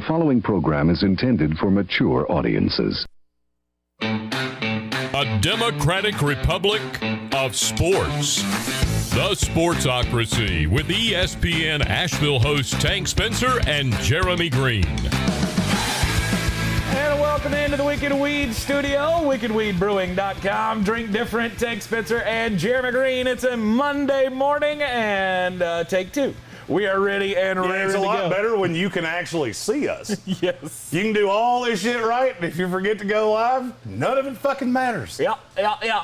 The following program is intended for mature audiences. A democratic republic of sports. The Sportsocracy with ESPN Asheville hosts Tank Spencer and Jeremy Greene. And welcome into the Wicked Weed studio, wickedweedbrewing.com. Drink different, Tank Spencer and Jeremy Greene. It's a Monday morning and take two. We are ready and ready to go. It's a lot better when you can actually see us. Yes. You can do all this shit right, and if you forget to go live, none of it fucking matters. Yeah.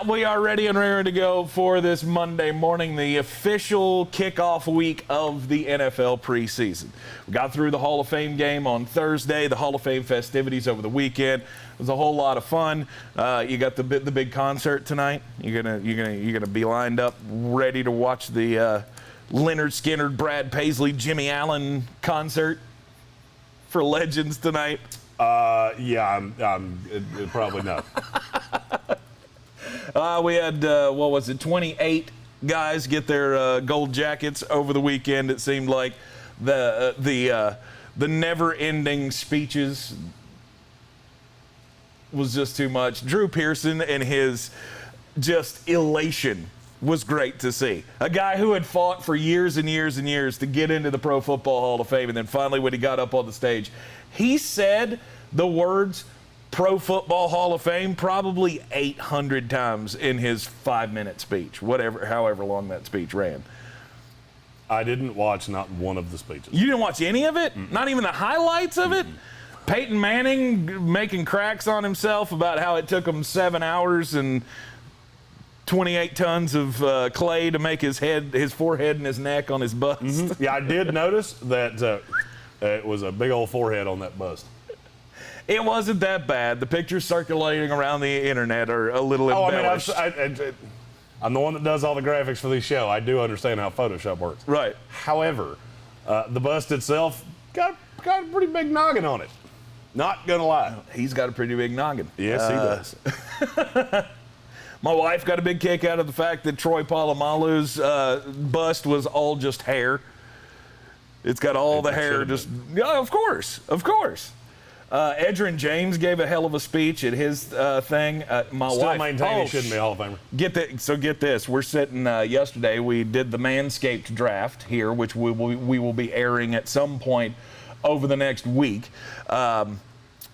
We are ready and ready to go for this Monday morning, the official kickoff week of the NFL preseason. We got through the Hall of Fame game on Thursday, the Hall of Fame festivities over the weekend. It was a whole lot of fun. You got the big concert tonight. You're gonna be lined up, ready to watch the Leonard Skinner, Brad Paisley, Jimmy Allen concert for legends tonight. I'm probably not. We had 28 guys get their gold jackets over the weekend. It seemed like the never-ending speeches was just too much. Drew Pearson and his just elation was great to see. A guy who had fought for years and years and years to get into the Pro Football Hall of Fame, and then finally when he got up on the stage, he said the words Pro Football Hall of Fame probably 800 times in his 5-minute speech, however long that speech ran. I didn't watch not one of the speeches. You didn't watch any of it? Mm-mm. Not even the highlights of it? Peyton Manning making cracks on himself about how it took him 7 hours and 28 tons of clay to make his forehead and his neck on his bust. Mm-hmm. Yeah, I did notice that it was a big old forehead on that bust. It wasn't that bad. The pictures circulating around the internet are a little embellished. I'm the one that does all the graphics for this show. I do understand how Photoshop works. Right. However, the bust itself got a pretty big noggin on it. Not gonna lie. He's got a pretty big noggin. Yes, he does. My wife got a big kick out of the fact that Troy Polamalu's bust was all just hair. It's got all the hair just... Yeah, of course. Edgerrin James gave a hell of a speech at his thing. My Still wife... maintain he shouldn't be a Hall of Famer. Get this. We're sitting... yesterday, we did the Manscaped draft here, which we will be airing at some point over the next week.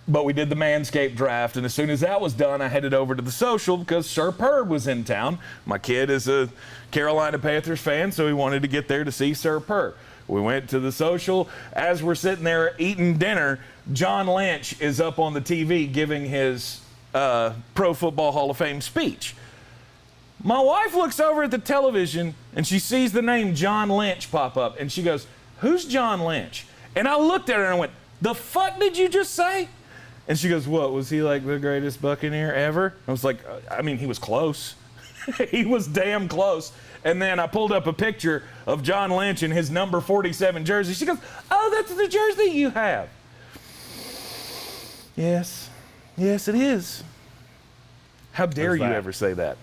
But we did the Manscaped draft, and as soon as that was done, I headed over to the social because Sir Purr was in town. My kid is a Carolina Panthers fan, so he wanted to get there to see Sir Purr. We went to the social. As we're sitting there eating dinner, John Lynch is up on the TV giving his Pro Football Hall of Fame speech. My wife looks over at the television, and she sees the name John Lynch pop up, and she goes, "Who's John Lynch?" And I looked at her and I went, "The fuck did you just say?" And she goes, "What, was he like the greatest Buccaneer ever?" I was like, I mean, he was close. He was damn close. And then I pulled up a picture of John Lynch in his number 47 jersey. She goes, "Oh, that's the jersey you have." Yes, it is. How dare you ever say that?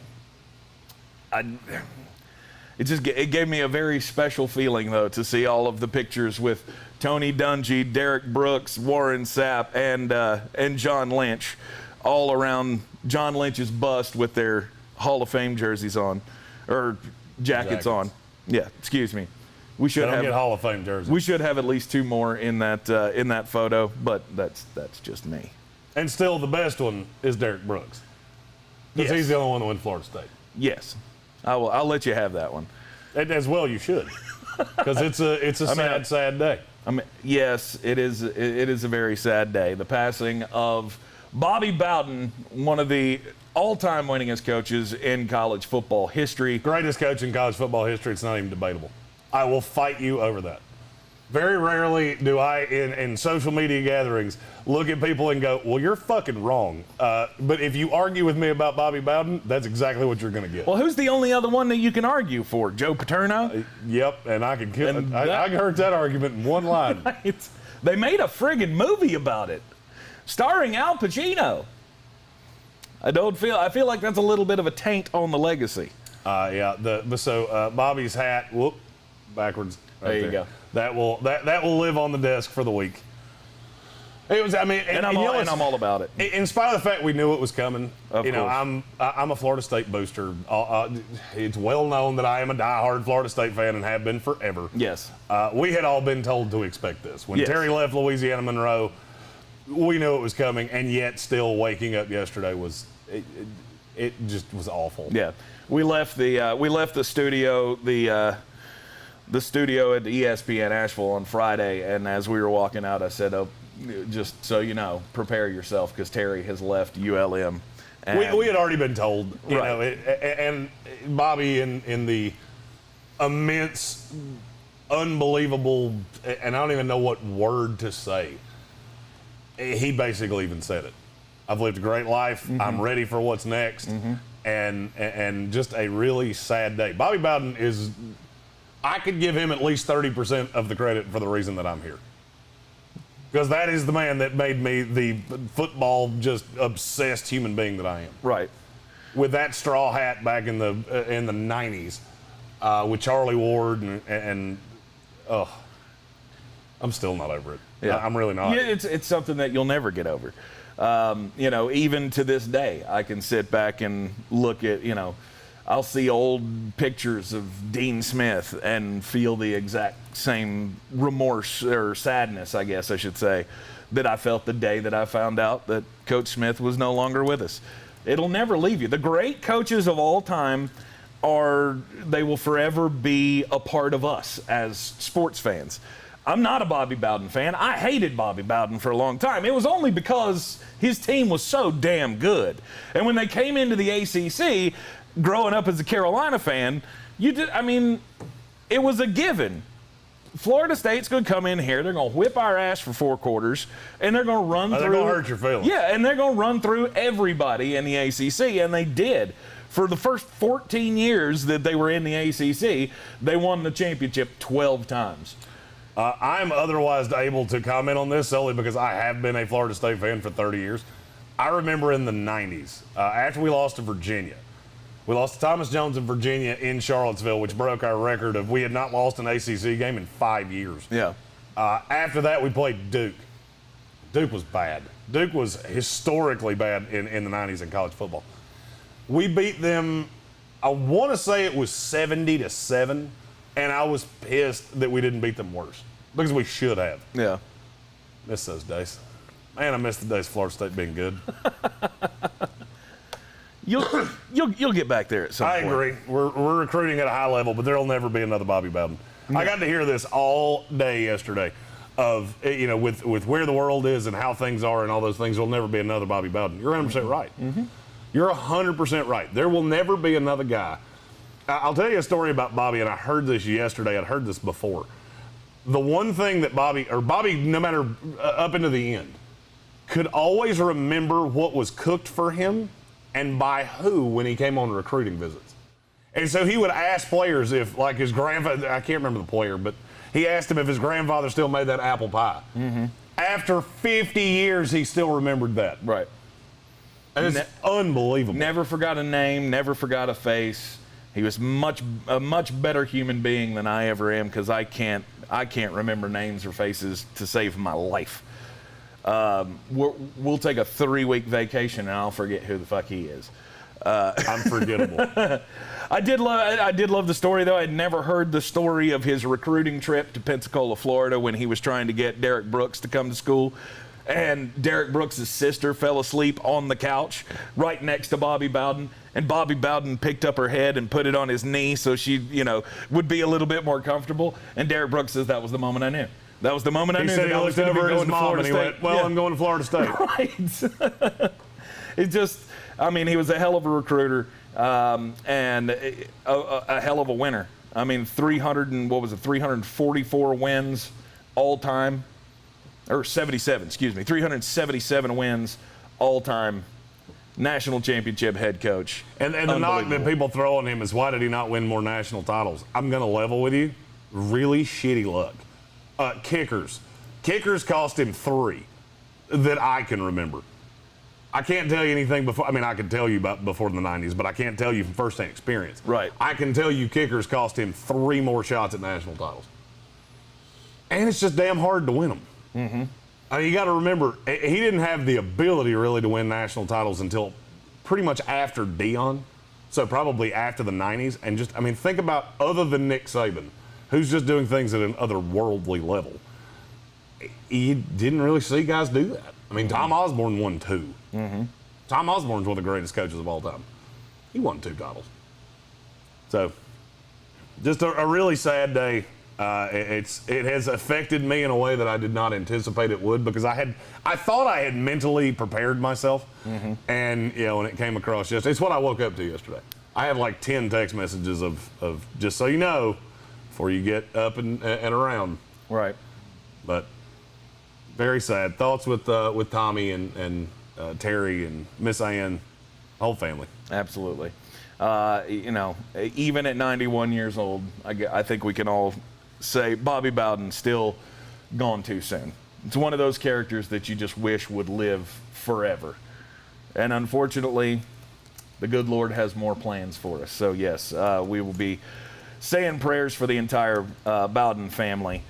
It gave me a very special feeling, though, to see all of the pictures with Tony Dungy, Derek Brooks, Warren Sapp, and John Lynch all around John Lynch's bust with their Hall of Fame jerseys on, or jackets on. Yeah, excuse me. We should have get Hall of Fame jerseys. We should have at least two more in that photo, but that's just me. And still, the best one is Derek Brooks, because he's the only one that went to Florida State. Yes, I'll let you have that one. And as well, you should, because it's a sad day. I mean, yes, it is a very sad day. The passing of Bobby Bowden, one of the all-time winningest coaches in college football history. Greatest coach in college football history. It's not even debatable. I will fight you over that. Very rarely do I, in social media gatherings, look at people and go, "Well, you're fucking wrong." But if you argue with me about Bobby Bowden, that's exactly what you're going to get. Well, who's the only other one that you can argue for? Joe Paterno? Yep, and I can kill. I heard that argument in one line. Right. They made a friggin' movie about it, starring Al Pacino. I feel like that's a little bit of a taint on the legacy. Bobby's hat, backwards. Right there you go. That will live on the desk for the week. It was. I mean, and I'm all about it. In spite of the fact we knew it was coming, Of course. I'm a Florida State booster. It's well known that I am a diehard Florida State fan and have been forever. Yes. We had all been told to expect this. When Yes. Terry left Louisiana Monroe, we knew it was coming, and yet still waking up yesterday was it just was awful. Yeah. We left the studio the studio at ESPN Asheville on Friday, and as we were walking out, I said, "Oh, just so you know, prepare yourself because Terry has left ULM." And We had already been told, you Right. know, and Bobby in the immense, unbelievable, and I don't even know what word to say. He basically even said it. I've lived a great life. Mm-hmm. I'm ready for what's next, and just a really sad day. Bobby Bowden is. I could give him at least 30% of the credit for the reason that I'm here. Because that is the man that made me the football just obsessed human being that I am. Right. With that straw hat back in the 90s, with Charlie Ward and I'm still not over it. Yeah. I'm really not. Yeah, it's something that you'll never get over. You know, even to this day, I can sit back and look at, you know, I'll see old pictures of Dean Smith and feel the exact same remorse or sadness, I guess I should say, that I felt the day that I found out that Coach Smith was no longer with us. It'll never leave you. The great coaches of all time they will forever be a part of us as sports fans. I'm not a Bobby Bowden fan. I hated Bobby Bowden for a long time. It was only because his team was so damn good. And when they came into the ACC, growing up as a Carolina fan, it was a given. Florida State's going to come in here, they're going to whip our ass for 4 quarters, and they're going to run through. They're going to hurt your feelings. Yeah, and they're going to run through everybody in the ACC, and they did. For the first 14 years that they were in the ACC, they won the championship 12 times. I'm otherwise able to comment on this solely because I have been a Florida State fan for 30 years. I remember in the 90s, after we lost to Virginia, we lost to Thomas Jones in Virginia in Charlottesville, which broke our record of we had not lost an ACC game in 5 years. Yeah. After that, we played Duke. Duke was bad. Duke was historically bad in the 90s in college football. We beat them, I want to say it was 70-7, and I was pissed that we didn't beat them worse because we should have. Yeah. Miss those days. Man, I miss the days of Florida State being good. You'll get back there at some point. I agree. We're recruiting at a high level, but there'll never be another Bobby Bowden. I got to hear this all day yesterday of, you know, with where the world is and how things are and all those things, there'll never be another Bobby Bowden. You're 100% right. Mm-hmm. You're 100% right. There will never be another guy. I'll tell you a story about Bobby, and I heard this yesterday. I'd heard this before. The one thing that Bobby, no matter up into the end, could always remember what was cooked for him and by who when he came on recruiting visits. And so he would ask players if, like his grandfather, I can't remember the player, but he asked him if his grandfather still made that apple pie. Mm-hmm. After 50 years, he still remembered that. Right. And it's unbelievable. Never forgot a name, never forgot a face. He was a much better human being than I ever am because I can't remember names or faces to save my life. We'll take a 3-week vacation and I'll forget who the fuck he is. Unforgettable. I did love the story though. I'd never heard the story of his recruiting trip to Pensacola, Florida, when he was trying to get Derek Brooks to come to school. And Derek Brooks' sister fell asleep on the couch right next to Bobby Bowden. And Bobby Bowden picked up her head and put it on his knee so she, would be a little bit more comfortable. And Derek Brooks says that was the moment I knew. That was the moment I knew. He said he looked over at his mom and he went, well, I'm going to Florida State. Right. He was a hell of a recruiter and a hell of a winner. 344 wins all time. Or 377 wins all-time national championship head coach. And the knock that people throw on him is, why did he not win more national titles? I'm going to level with you. Really shitty luck. Kickers cost him 3 that I can remember. I can't tell you anything before. I can tell you about before the 90s, but I can't tell you from first-hand experience. Right. I can tell you kickers cost him 3 more shots at national titles. And it's just damn hard to win them. Mm-hmm. You got to remember, he didn't have the ability really to win national titles until pretty much after Deion, so probably after the 90s. And just, I mean, think about other than Nick Saban, who's just doing things at an otherworldly level. You didn't really see guys do that. I mean, Tom Osborne won 2. Mm-hmm. Tom Osborne's one of the greatest coaches of all time. He won 2 titles. So, just a really sad day. It has affected me in a way that I did not anticipate it would, because I thought I had mentally prepared myself, and when it came across yesterday, it's what I woke up to yesterday. I had like 10 text messages of just so you know, before you get up and around. Right. But very sad thoughts with Tommy and Terry and Miss Ann, whole family. Absolutely. Even at 91 years old, I think we can all say Bobby Bowden still gone too soon. It's one of those characters that you just wish would live forever. And unfortunately, the good Lord has more plans for us. So yes, we will be saying prayers for the entire Bowden family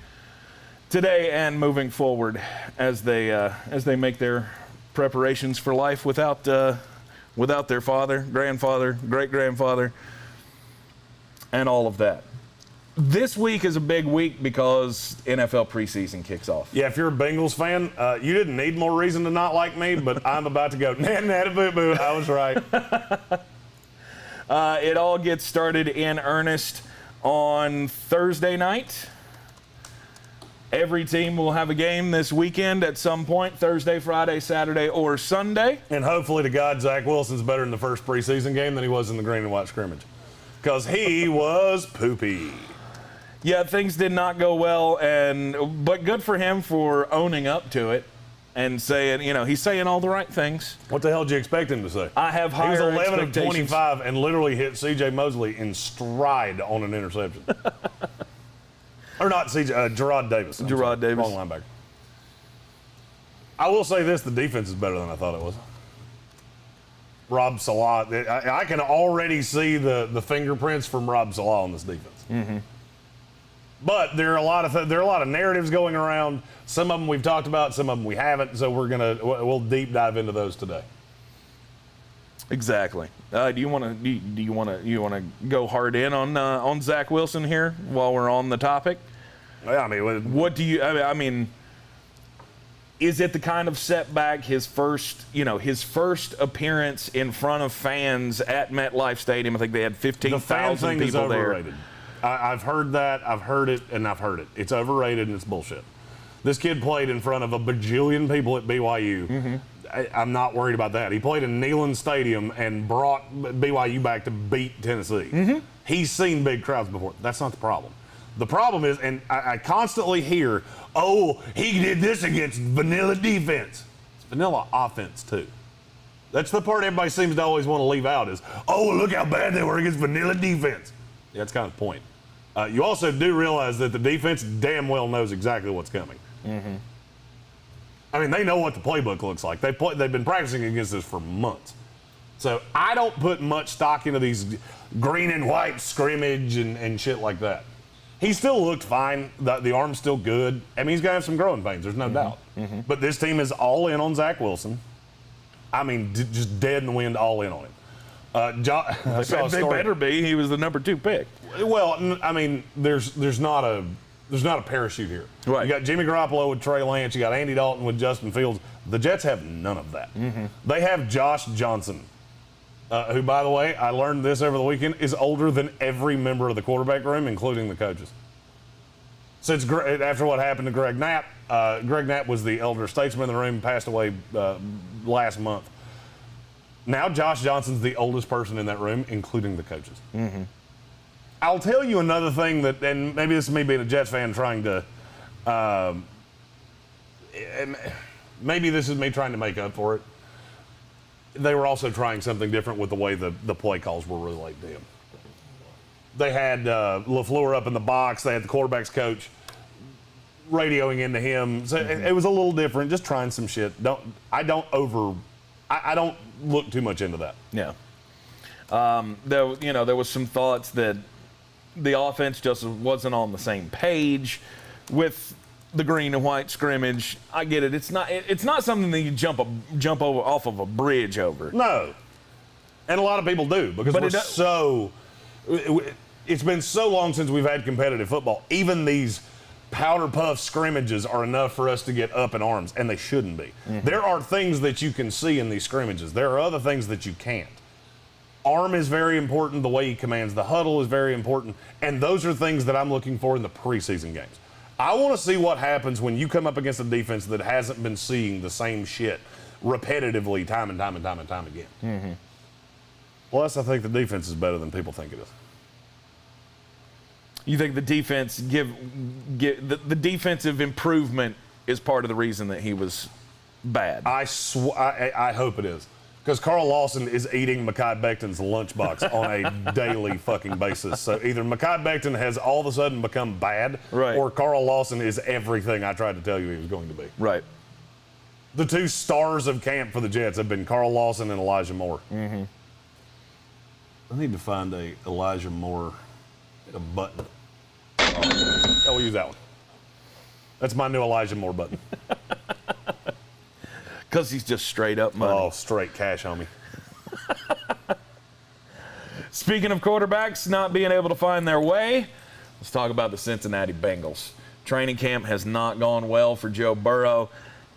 today and moving forward as they make their preparations for life without their father, grandfather, great-grandfather, and all of that. This week is a big week because NFL preseason kicks off. Yeah, if you're a Bengals fan, you didn't need more reason to not like me, but I'm about to go, boo-boo, I was right. It all gets started in earnest on Thursday night. Every team will have a game this weekend at some point, Thursday, Friday, Saturday, or Sunday. And hopefully to God, Zach Wilson's better in the first preseason game than he was in the green and white scrimmage, because he was poopy. Yeah, things did not go well, but good for him for owning up to it and saying, he's saying all the right things. What the hell did you expect him to say? I have higher expectations. He was 11 of expectations. 25 and literally hit C.J. Mosley in stride on an interception. Or not C.J., Gerard Davis. Gerard Davis. Wrong linebacker. I will say this, the defense is better than I thought it was. Rob Salah, I can already see the fingerprints from Rob Salah on this defense. Mm-hmm. But there are a lot of narratives going around. Some of them we've talked about, some of them we haven't. So we'll deep dive into those today. Exactly. Do you want to go hard in on Zach Wilson here while we're on the topic? Yeah, I mean, what do you? I mean, is it the kind of setback his first appearance in front of fans at MetLife Stadium? I think they had 15,000 people is overrated. there. I've heard that. I've heard it, and I've heard it. It's overrated and it's bullshit. This kid played in front of a bajillion people at BYU. Mm-hmm. I'm not worried about that. He played in Neyland Stadium and brought BYU back to beat Tennessee. Mm-hmm. He's seen big crowds before. That's not the problem. The problem is, and I constantly hear, he did this against vanilla defense. It's vanilla offense, too. That's the part everybody seems to always want to leave out is, look how bad they were against vanilla defense. Yeah, that's kind of the point. You also do realize that the defense damn well knows exactly what's coming. Mm-hmm. I mean, they know what the playbook looks like. They've been practicing against this for months. So I don't put much stock into these green and white scrimmage and shit like that. He still looked fine. The arm's still good. I mean, he's going to have some growing pains. There's no doubt. Mm-hmm. But this team is all in on Zach Wilson. I mean, just dead in the wind, all in on him. They better be. He was the number 2 pick. Well, I mean, there's not a parachute here. Right. You got Jimmy Garoppolo with Trey Lance. You got Andy Dalton with Justin Fields. The Jets have none of that. Mm-hmm. They have Josh Johnson, who, by the way, I learned this over the weekend, is older than every member of the quarterback room, including the coaches. Since after what happened to Greg Knapp was the elder statesman in the room, passed away last month. Now Josh Johnson's the oldest person in that room, including the coaches. Mm-hmm. I'll tell you another thing that, and maybe this is me being a Jets fan trying to, maybe this is me trying to make up for it. They were also trying something different with the way the play calls were relayed to him. They had LaFleur up in the box. They had the quarterback's coach radioing into him. So it was a little different, just trying some shit. I don't look too much into that. Yeah. There was some thoughts that the offense just wasn't on the same page with the green and white scrimmage. I get it. It's not something that you jump over off of a bridge over. No. And a lot of people do because it's been so long since we've had competitive football. Even these powder puff scrimmages are enough for us to get up in arms, and they shouldn't be. Mm-hmm. There are things that you can see in these scrimmages. There are other things that you can't. Arm is very important. The way he commands the huddle is very important. And those are things that I'm looking for in the preseason games. I want to see what happens when you come up against a defense that hasn't been seeing the same shit repetitively time and time and time and time again. Mm-hmm. Plus, I think the defense is better than people think it is. You think the defense the defensive improvement is part of the reason that he was bad? I hope it is. Because Carl Lawson is eating Mekhi Becton's lunchbox on a daily fucking basis. So either Mekhi Becton has all of a sudden become bad, right, or Carl Lawson is everything I tried to tell you he was going to be. Right. The two stars of camp for the Jets have been Carl Lawson and Elijah Moore. Mm-hmm. I need to find a Elijah Moore button. Oh, we'll use that one. That's my new Elijah Moore button. Because he's just straight up money. Oh, straight cash, homie. Speaking of quarterbacks not being able to find their way, let's talk about the Cincinnati Bengals. Training camp has not gone well for Joe Burrow.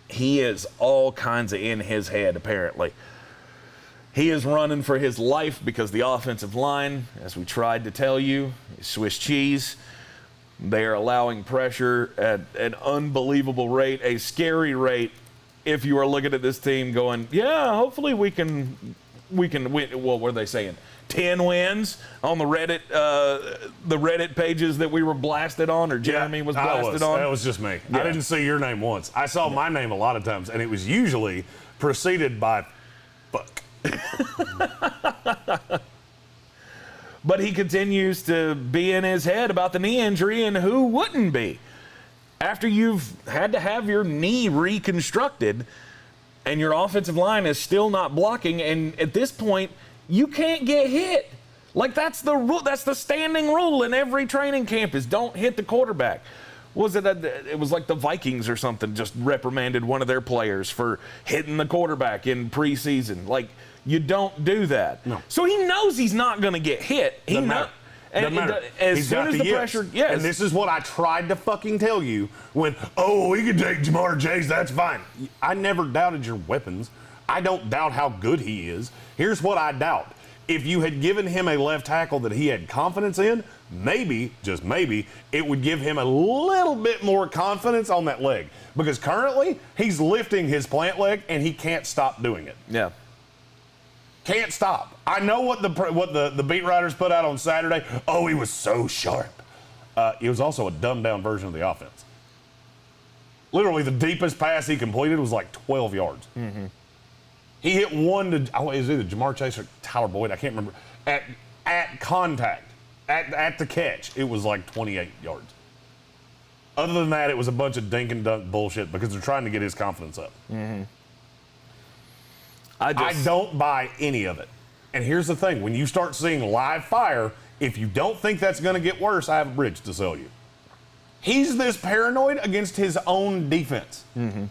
He is all kinds of in his head, apparently. He is running for his life because the offensive line, as we tried to tell you, is Swiss cheese. They are allowing pressure at an unbelievable rate, a scary rate. If you are looking at this team going, yeah, hopefully we can win. What were they saying? 10 wins on the Reddit pages that we were blasted on, or Jeremy was blasted on? That was just me. Yeah. I didn't see your name once. I saw my name a lot of times, and it was usually preceded by fuck. But he continues to be in his head about the knee injury, and who wouldn't be? After you've had to have your knee reconstructed and your offensive line is still not blocking, and at this point, you can't get hit. Like, that's the rule. That's the standing rule in every training camp is don't hit the quarterback. It was like the Vikings or something just reprimanded one of their players for hitting the quarterback in preseason. Like, you don't do that. No. So he knows he's not going to get hit. Doesn't matter. As soon as the pressure, yes. And this is what I tried to fucking tell you when, we can take Jamar Chase, that's fine. I never doubted your weapons. I don't doubt how good he is. Here's what I doubt. If you had given him a left tackle that he had confidence in, maybe, just maybe, it would give him a little bit more confidence on that leg. Because currently, he's lifting his plant leg and he can't stop doing it. Yeah. Can't stop. I know what the beat writers put out on Saturday. Oh, he was so sharp. It was also a dumbed-down version of the offense. Literally, the deepest pass he completed was like 12 yards. Mm-hmm. He hit one to, it was either Jamar Chase or Tyler Boyd, I can't remember. At contact, at the catch, it was like 28 yards. Other than that, it was a bunch of dink and dunk bullshit because they're trying to get his confidence up. Mm-hmm. I don't buy any of it. And here's the thing. When you start seeing live fire, if you don't think that's going to get worse, I have a bridge to sell you. He's this paranoid against his own defense. Mm-hmm.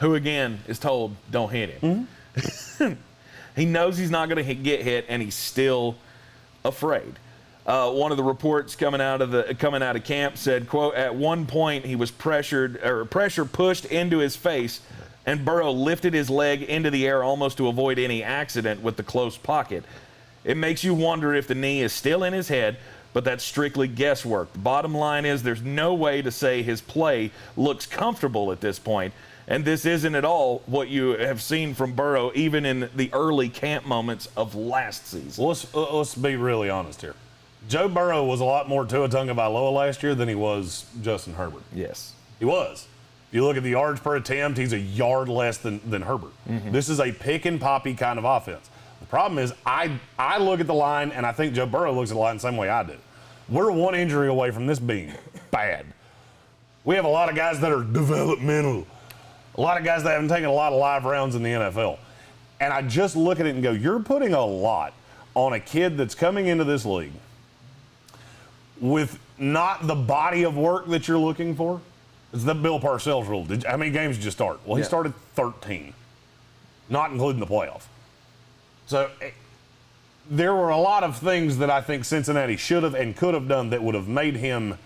Who, again, is told, don't hit him. Mm-hmm. He knows he's not going to get hit, and he's still afraid. One of the reports coming out of camp said, quote, at one point he was pressure pushed into his face, and Burrow lifted his leg into the air almost to avoid any accident with the close pocket. It makes you wonder if the knee is still in his head, but that's strictly guesswork. The bottom line is there's no way to say his play looks comfortable at this point, and this isn't at all what you have seen from Burrow even in the early camp moments of last season. Well, let's be really honest here. Joe Burrow was a lot more Tua Tagovailoa last year than he was Justin Herbert. Yes. He was. If you look at the yards per attempt, he's a yard less than Herbert. Mm-hmm. This is a pick and poppy kind of offense. The problem is I look at the line, and I think Joe Burrow looks at the line the same way I do. We're one injury away from this being bad. We have a lot of guys that are developmental. A lot of guys that haven't taken a lot of live rounds in the NFL. And I just look at it and go, you're putting a lot on a kid that's coming into this league with not the body of work that you're looking for. It's the Bill Parcells rule. How many games did you start? Well, he started 13, not including the playoff. So there were a lot of things that I think Cincinnati should have and could have done that would have made him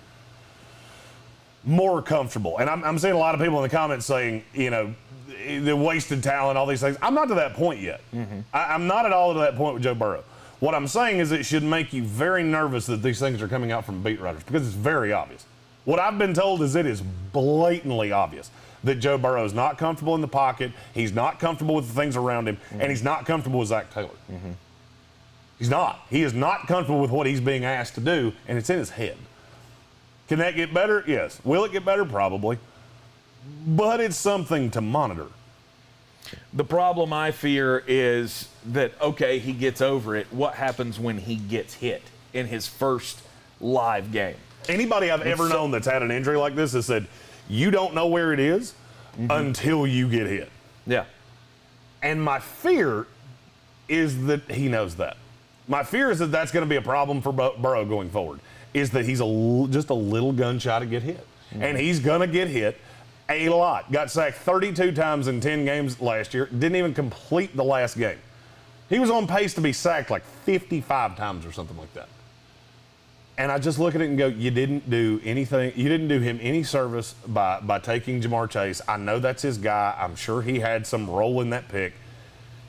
more comfortable. And I'm seeing a lot of people in the comments saying, the wasted talent, all these things. I'm not to that point yet. I'm not at all to that point with Joe Burrow. What I'm saying is it should make you very nervous that these things are coming out from beat writers because it's very obvious. What I've been told is it is blatantly obvious that Joe Burrow is not comfortable in the pocket, he's not comfortable with the things around him, and he's not comfortable with Zach Taylor. He's not. He is not comfortable with what he's being asked to do, and it's in his head. Can that get better? Yes. Will it get better? Probably. But it's something to monitor. The problem I fear is that, okay, he gets over it. What happens when he gets hit in his first live game? Anybody I've ever known that's had an injury like this has said, you don't know where it is until you get hit. Yeah. And my fear is that he knows that. My fear is that that's going to be a problem for Burrow going forward, is that he's just a little gun shy to get hit. And he's going to get hit a lot. Got sacked 32 times in 10 games last year. Didn't even complete the last game. He was on pace to be sacked like 55 times or something like that. And I just look at it and go, you didn't do anything. You didn't do him any service by taking Jamar Chase. I know that's his guy. I'm sure he had some role in that pick.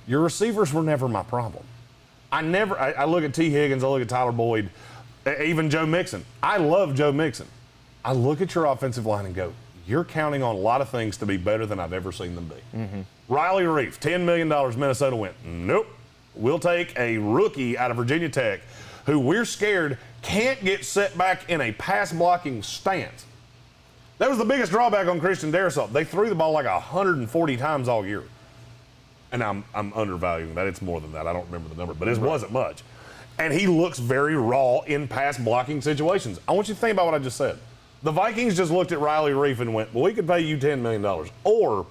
Your receivers were never my problem. I look at T. Higgins, I look at Tyler Boyd, even Joe Mixon. I love Joe Mixon. I look at your offensive line and go, you're counting on a lot of things to be better than I've ever seen them be. Riley Reef, $10 million, Minnesota went, nope. We'll take a rookie out of Virginia Tech who we're scared can't get set back in a pass-blocking stance. That was the biggest drawback on Christian Darrisaw. They threw the ball like 140 times all year. And I'm undervaluing that. It's more than that. I don't remember the number, but it wasn't much. And he looks very raw in pass-blocking situations. I want you to think about what I just said. The Vikings just looked at Riley Reef and went, well, we could pay you $10 million. Or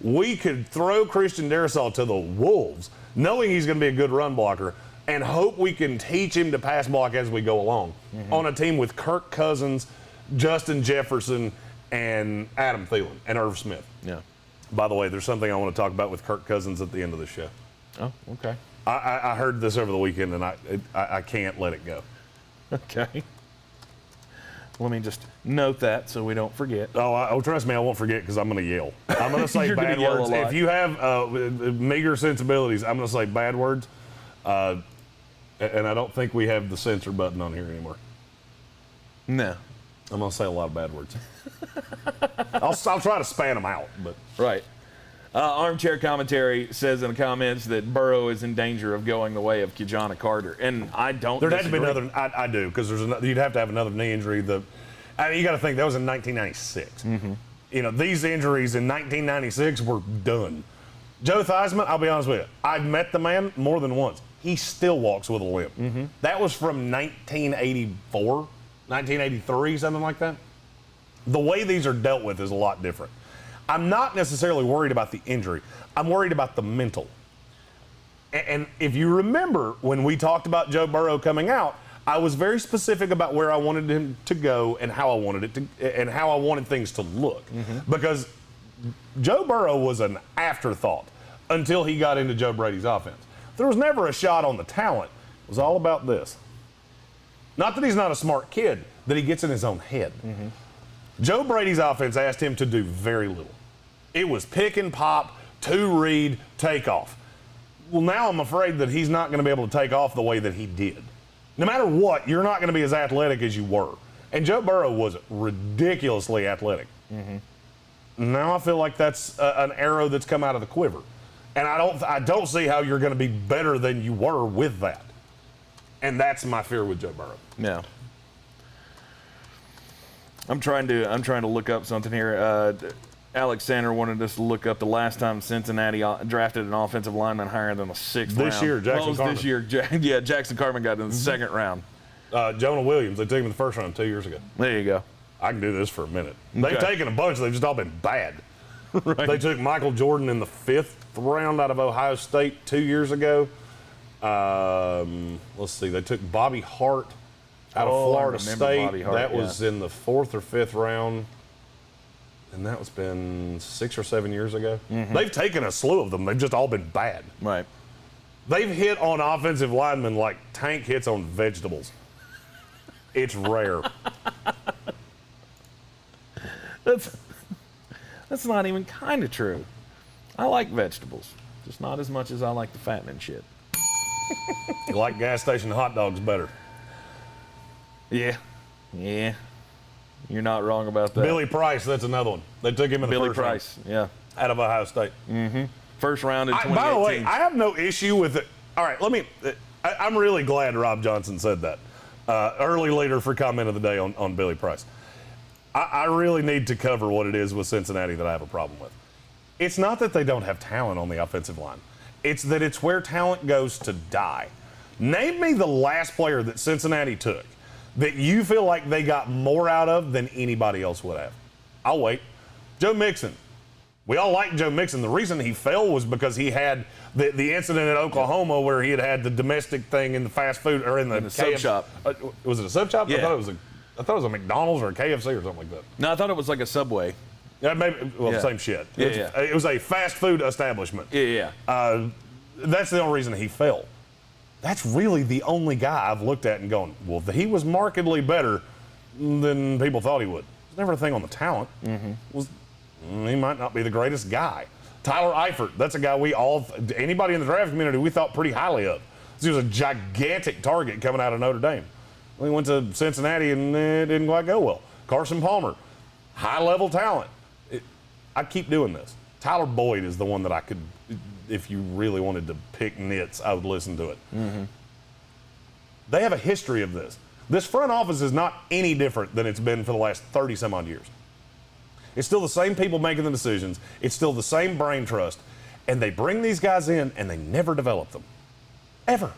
we could throw Christian Darrisaw to the wolves, knowing he's going to be a good run blocker, and hope we can teach him to pass block as we go along on a team with Kirk Cousins, Justin Jefferson, and Adam Thielen, and Irv Smith. Yeah. By the way, there's something I want to talk about with Kirk Cousins at the end of the show. Oh, okay. I heard this over the weekend, and I can't let it go. Okay. Let me just note that so we don't forget. Oh, trust me, I won't forget because I'm going to yell. I'm going to say bad words. If you have meager sensibilities, I'm going to say bad words. And I don't think we have the censor button on here anymore. No. I'm going to say a lot of bad words. I'll try to span them out. But Right. Armchair Commentary says in the comments that Burrow is in danger of going the way of Kijana Carter. And I don't There'd have to be another. I do, because you'd have to have another knee injury. You got to think, that was in 1996. These injuries in 1996 were done. Joe Theismann, I'll be honest with you, I've met the man more than once. He still walks with a limp. That was from 1984, 1983, something like that. The way these are dealt with is a lot different. I'm not necessarily worried about the injury. I'm worried about the mental. And if you remember, when we talked about Joe Burrow coming out, I was very specific about where I wanted him to go and how I wanted things to look. Because Joe Burrow was an afterthought until he got into Joe Brady's offense. There was never a shot on the talent. It was all about this. Not that he's not a smart kid, that he gets in his own head. Joe Brady's offense asked him to do very little. It was pick and pop, two read, take off. Well, now I'm afraid that he's not going to be able to take off the way that he did. No matter what, you're not going to be as athletic as you were. And Joe Burrow was ridiculously athletic. Now I feel like that's an arrow that's come out of the quiver. And I don't see how you're going to be better than you were with that. And that's my fear with Joe Burrow. Yeah. I'm trying to look up something here. Alex Sander wanted us to look up the last time Cincinnati drafted an offensive lineman higher than the sixth round. This year, Jackson Carman. This year, yeah, Jackson Carman got in the second round. Jonah Williams, they took him in the first round 2 years ago. There you go. I can do this for a minute. They've taken a bunch. They've just all been bad. Right. They took Michael Jordan in the 5th round out of Ohio State 2 years ago. Let's see. They took Bobby Hart. out of Florida remember State. Bobby Hart, That was in the 4th or 5th round. And that was been 6 or 7 years ago. Mm-hmm. They've taken a slew of them. They've just all been bad. Right. They've hit on offensive linemen like Tank hits on vegetables. It's rare. That's not even kind of true. I like vegetables, just not as much as I like the fattening shit. You like gas station hot dogs better. Yeah. You're not wrong about that. Billy Price, that's another one. They took him in the Billy first Price, round out of Ohio State. First round in 2018. By the way, I have no issue with it. All right, I'm really glad Rob Johnson said that. Early leader for comment of the day on Billy Price. I really need to cover what it is with Cincinnati that I have a problem with. It's not that they don't have talent on the offensive line. It's that it's where talent goes to die. Name me the last player that Cincinnati took that you feel like they got more out of than anybody else would have. I'll wait. Joe Mixon. We all like Joe Mixon. The reason he fell was because he had the incident at Oklahoma where he had the domestic thing in the fast food or in the sub shop. Was it a sub shop? Yeah. I thought it was a McDonald's or a KFC or something like that. No, I thought it was like a Subway. Yeah, maybe. Well, Yeah. same shit. Yeah. It was a fast food establishment. Yeah. That's the only reason he fell. That's really the only guy I've looked at and gone, well, he was markedly better than people thought he would. There's never a thing on the talent. He might not be the greatest guy. Tyler Eifert, that's a guy anybody in the draft community we thought pretty highly of. He was a gigantic target coming out of Notre Dame. Well, he went to Cincinnati and it didn't quite go well. Carson Palmer, high-level talent. I keep doing this. Tyler Boyd is the one that I could, if you really wanted to pick nits, I would listen to it. They have a history of this. This front office is not any different than it's been for the last 30-some-odd years. It's still the same people making the decisions. It's still the same brain trust. And they bring these guys in, and they never develop them. Ever.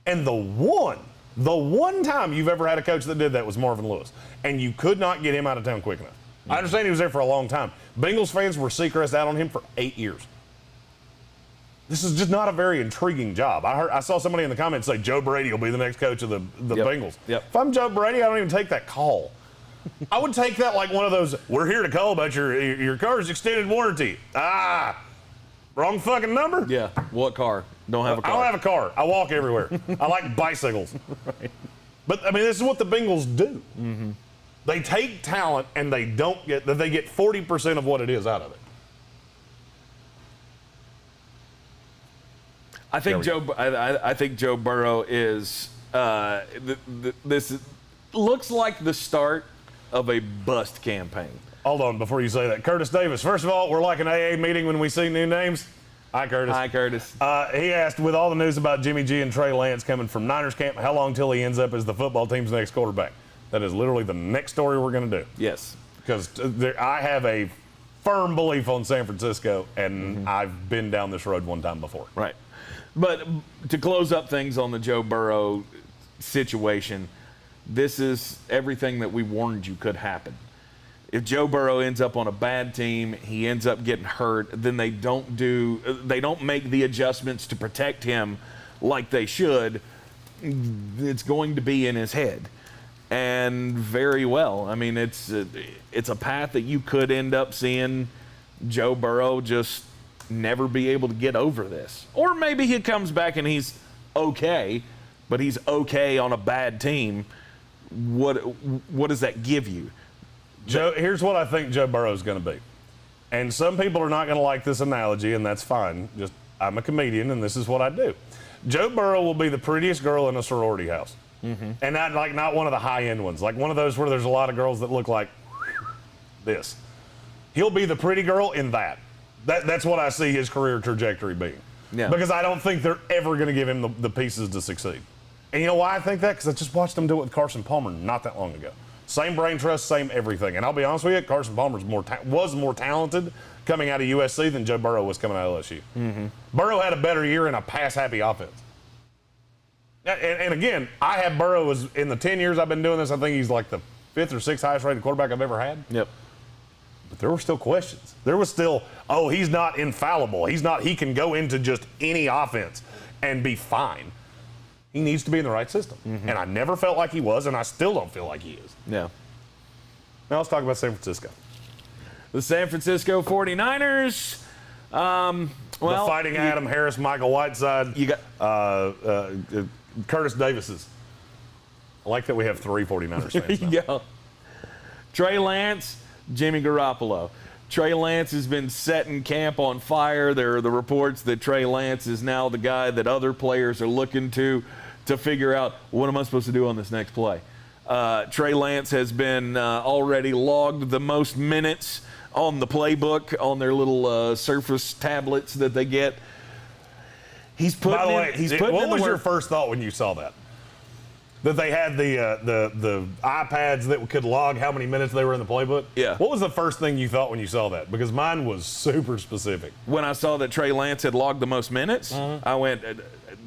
And the one time you've ever had a coach that did that was Marvin Lewis. And you could not get him out of town quick enough. I understand he was there for a long time. Bengals fans were Seacrest out on him for 8 years. This is just not a very intriguing job. I saw somebody in the comments say Joe Brady will be the next coach of the Bengals. Yep. If I'm Joe Brady, I don't even take that call. I would take that like one of those, we're here to call about your car's extended warranty. Wrong fucking number. Yeah. What car? Don't have a car. I don't have a car. I walk everywhere. I like bicycles. Right. But, I mean, this is what the Bengals do. They take talent and they get 40% of what it is out of it. I think Joe Burrow is this looks like the start of a bust campaign. Hold on before you say that. Curtis Davis, first of all, we're like an AA meeting when we see new names. Hi, Curtis. Hi, Curtis. He asked, with all the news about Jimmy G and Trey Lance coming from Niners camp, how long till he ends up as the football team's next quarterback? That is literally the next story we're going to do. Yes. Because I have a firm belief on San Francisco, and I've been down this road one time before. Right. But to close up things on the Joe Burrow situation, this is everything that we warned you could happen. If Joe Burrow ends up on a bad team, he ends up getting hurt, then they don't make the adjustments to protect him like they should. It's going to be in his head. And very well. I mean, it's a path that you could end up seeing Joe Burrow just never be able to get over this. Or maybe he comes back and he's okay, but he's okay on a bad team. What does that give you? Joe, here's what I think Joe Burrow is going to be. And some people are not going to like this analogy, and that's fine. Just I'm a comedian, and this is what I do. Joe Burrow will be the prettiest girl in a sorority house. And not one of the high-end ones, like one of those where there's a lot of girls that look like this. He'll be the pretty girl in that. That's what I see his career trajectory being. Yeah. Because I don't think they're ever going to give him the pieces to succeed. And you know why I think that? Because I just watched him do it with Carson Palmer not that long ago. Same brain trust, same everything. And I'll be honest with you, Carson Palmer was more talented coming out of USC than Joe Burrow was coming out of LSU. Burrow had a better year in a pass-happy offense. And again, I have Burrow as in the 10 years I've been doing this, I think he's like the 5th or 6th highest rated quarterback I've ever had. Yep. But there were still questions. There was still, he's not infallible. He can go into just any offense and be fine. He needs to be in the right system. And I never felt like he was, and I still don't feel like he is. Yeah. Now let's talk about San Francisco. The San Francisco 49ers. The Fighting Adam Harris, Michael Whiteside, You got Curtis Davis's. I like that we have 3 49ers fans now. Yeah. Trey Lance, Jimmy Garoppolo. Trey Lance has been setting camp on fire. There are the reports that Trey Lance is now the guy that other players are looking to figure out, what am I supposed to do on this next play? Trey Lance has been already logged the most minutes on the playbook on their little Surface tablets that they get. He's putting By the way, in, he's putting what in the was your work. first thought when you saw that? That they had the iPads that could log how many minutes they were in the playbook? Yeah. What was the first thing you thought when you saw that? Because mine was super specific. When I saw that Trey Lance had logged the most minutes, I went,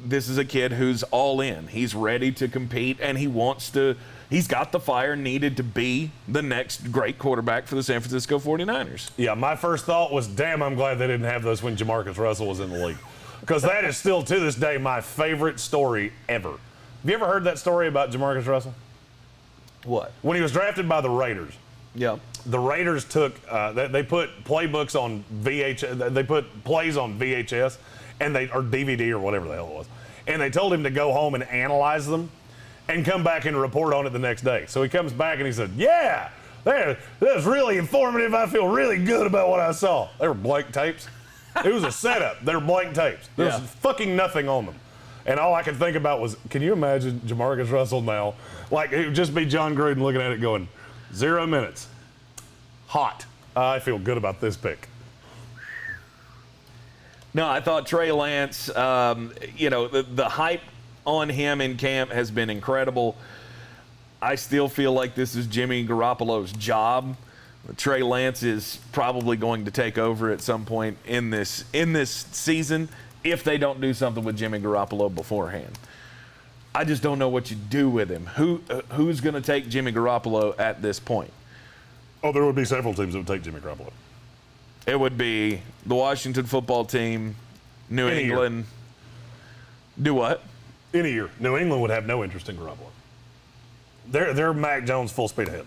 this is a kid who's all in. He's ready to compete, and he's got the fire needed to be the next great quarterback for the San Francisco 49ers. Yeah, my first thought was, damn, I'm glad they didn't have those when Jamarcus Russell was in the league. Because that is still, to this day, my favorite story ever. Have you ever heard that story about Jamarcus Russell? What? When he was drafted by the Raiders, Yeah. the Raiders took, they put playbooks on VHS, they put plays on VHS, or DVD or whatever the hell it was. And they told him to go home and analyze them and come back and report on it the next day. So he comes back and he said, yeah, that was really informative. I feel really good about what I saw. They were blank tapes. It was a setup. They were blank tapes. There was fucking nothing on them. And all I could think about was, can you imagine Jamarcus Russell now? Like, it would just be John Gruden looking at it going, 0 minutes. Hot. I feel good about this pick. No, I thought Trey Lance, the hype on him in camp has been incredible. I still feel like this is Jimmy Garoppolo's job. Trey Lance is probably going to take over at some point in this season if they don't do something with Jimmy Garoppolo beforehand. I just don't know what you do with him. Who's going to take Jimmy Garoppolo at this point? Oh, there would be several teams that would take Jimmy Garoppolo. It would be the Washington football team, New England. Do what? In a year, New England would have no interest in Garoppolo. They're Mac Jones full speed ahead.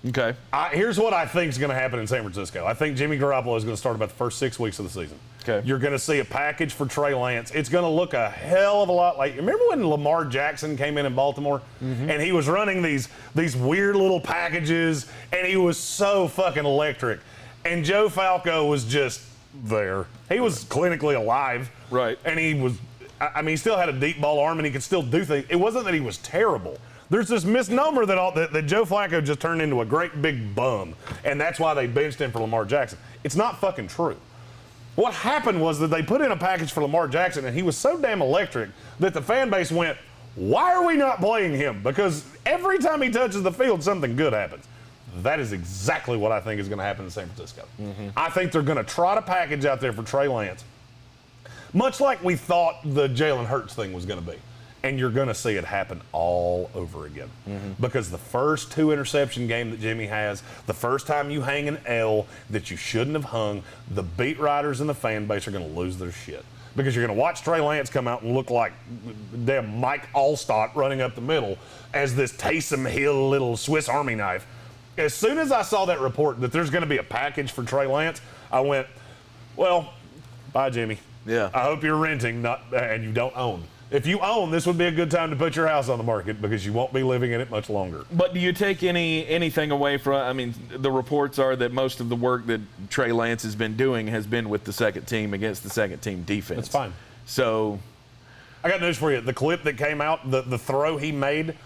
Okay. Here's what I think is going to happen in San Francisco. I think Jimmy Garoppolo is going to start about the first 6 weeks of the season. Okay. You're going to see a package for Trey Lance. It's going to look a hell of a lot like, remember when Lamar Jackson came in Baltimore and he was running these weird little packages and he was so fucking electric. And Joe Falco was just there. He was clinically alive. Right. And he still had a deep ball arm and he could still do things. It wasn't that he was terrible. There's this misnomer that Joe Flacco just turned into a great big bum, and that's why they benched him for Lamar Jackson. It's not fucking true. What happened was that they put in a package for Lamar Jackson, and he was so damn electric that the fan base went, why are we not playing him? Because every time he touches the field, something good happens. That is exactly what I think is going to happen in San Francisco. I think they're going to trot a package out there for Trey Lance, much like we thought the Jalen Hurts thing was going to be. And you're going to see it happen all over again. Because the first 2 interception game that Jimmy has, the first time you hang an L that you shouldn't have hung, the beat writers and the fan base are going to lose their shit. Because you're going to watch Trey Lance come out and look like damn Mike Allstott running up the middle as this Taysom Hill little Swiss Army knife. As soon as I saw that report that there's going to be a package for Trey Lance, I went, well, bye, Jimmy. Yeah. I hope you're renting and you don't own. If you own, this would be a good time to put your house on the market because you won't be living in it much longer. But do you take anything away from, the reports are that most of the work that Trey Lance has been doing has been with the second team against the second team defense. That's fine. So I got news for you. The clip that came out, the throw he made,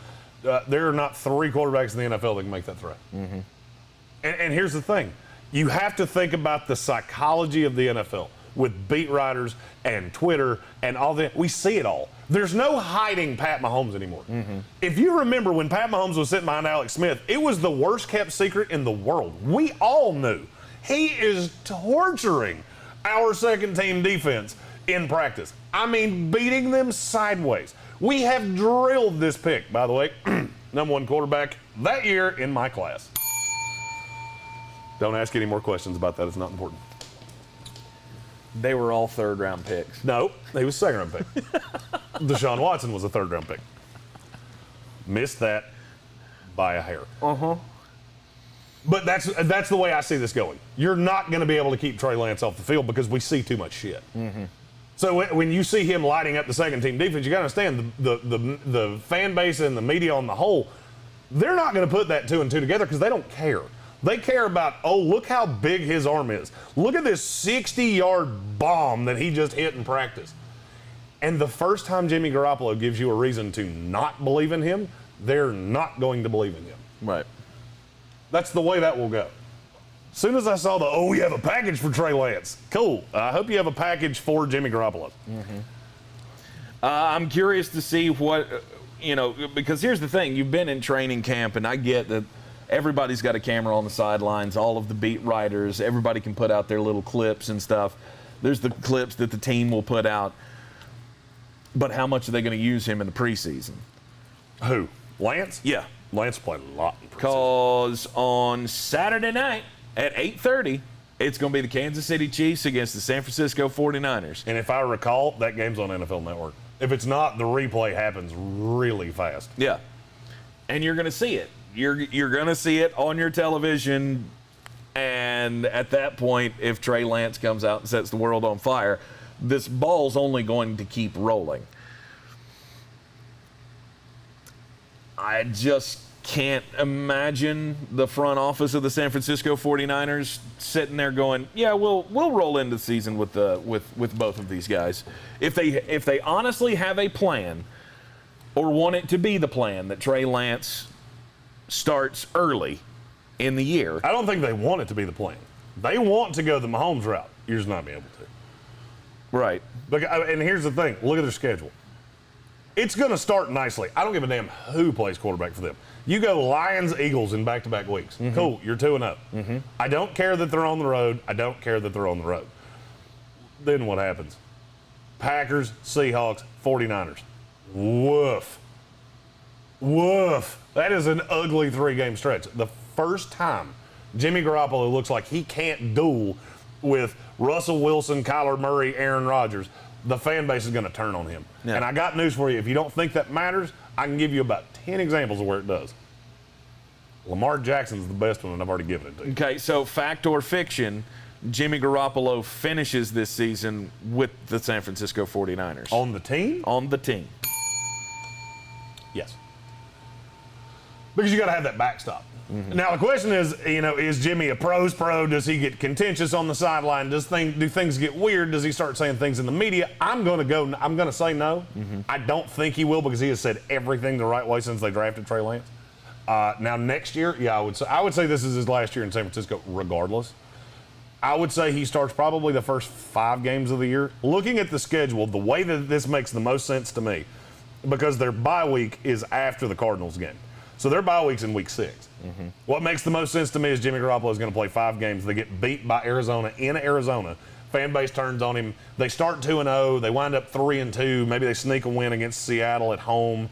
there are not 3 quarterbacks in the NFL that can make that throw. And here's the thing. You have to think about the psychology of the NFL with beat writers and Twitter and all that. We see it all. There's no hiding Pat Mahomes anymore. If you remember when Pat Mahomes was sitting behind Alex Smith, it was the worst kept secret in the world. We all knew. He is torturing our second team defense in practice. Beating them sideways. We have drilled this pick, by the way, number 1 quarterback that year in my class. Don't ask any more questions about that. It's not important. They were all third-round picks. No, he was second-round pick. Deshaun Watson was a third-round pick. Missed that by a hair. But that's the way I see this going. You're not going to be able to keep Trey Lance off the field because we see too much shit. So when you see him lighting up the second-team defense, you got to understand the fan base and the media on the whole, they're not going to put that 2 and 2 together because they don't care. They care about, oh, look how big his arm is. Look at this 60-yard bomb that he just hit in practice. And the first time Jimmy Garoppolo gives you a reason to not believe in him, they're not going to believe in him. Right. That's the way that will go. As soon as I saw we have a package for Trey Lance. Cool. I hope you have a package for Jimmy Garoppolo. I'm curious to see what, because here's the thing. You've been in training camp, and I get that everybody's got a camera on the sidelines, all of the beat writers, everybody can put out their little clips and stuff. There's the clips that the team will put out. But how much are they going to use him in the preseason? Who? Lance? Yeah. Lance played a lot in preseason. Because on Saturday night at 8:30, it's going to be the Kansas City Chiefs against the San Francisco 49ers. And if I recall, that game's on NFL Network. If it's not, the replay happens really fast. Yeah. And you're going to see it. You're going to see it on your television, and at that point, if Trey Lance comes out and sets the world on fire, this ball's only going to keep rolling. I just can't imagine the front office of the San Francisco 49ers sitting there going, yeah, we'll roll into the season with both of these guys. If they honestly have a plan or want it to be the plan that Trey Lance starts early in the year. I don't think they want it to be the plan. They want to go the Mahomes route. You're just not be able to. Right. And here's the thing. Look at their schedule. It's going to start nicely. I don't give a damn who plays quarterback for them. You go Lions, Eagles in back-to-back weeks. Cool. You're 2-0. I don't care that they're on the road. Then what happens? Packers, Seahawks, 49ers. Woof. That is an ugly 3-game stretch. The first time Jimmy Garoppolo looks like he can't duel with Russell Wilson, Kyler Murray, Aaron Rodgers, the fan base is going to turn on him. Yeah. And I got news for you. If you don't think that matters, I can give you about 10 examples of where it does. Lamar Jackson's the best one, and I've already given it to you. Okay, so fact or fiction, Jimmy Garoppolo finishes this season with the San Francisco 49ers. On the team? On the team. Yes. Because you got to have that backstop. Now the question is Jimmy a pro's pro? Does he get contentious on the sideline? Do things get weird? Does he start saying things in the media? I'm going to say no. I don't think he will because he has said everything the right way since they drafted Trey Lance. Now next year, yeah, I would say this is his last year in San Francisco regardless. I would say he starts probably the first 5 games of the year. Looking at the schedule, the way that this makes the most sense to me, because their bye week is after the Cardinals game. So their bye week's in week 6. What makes the most sense to me is Jimmy Garoppolo is going to play 5 games. They get beat by Arizona in Arizona. Fan base turns on him. They start 2-0. They wind up 3-2. Maybe they sneak a win against Seattle at home,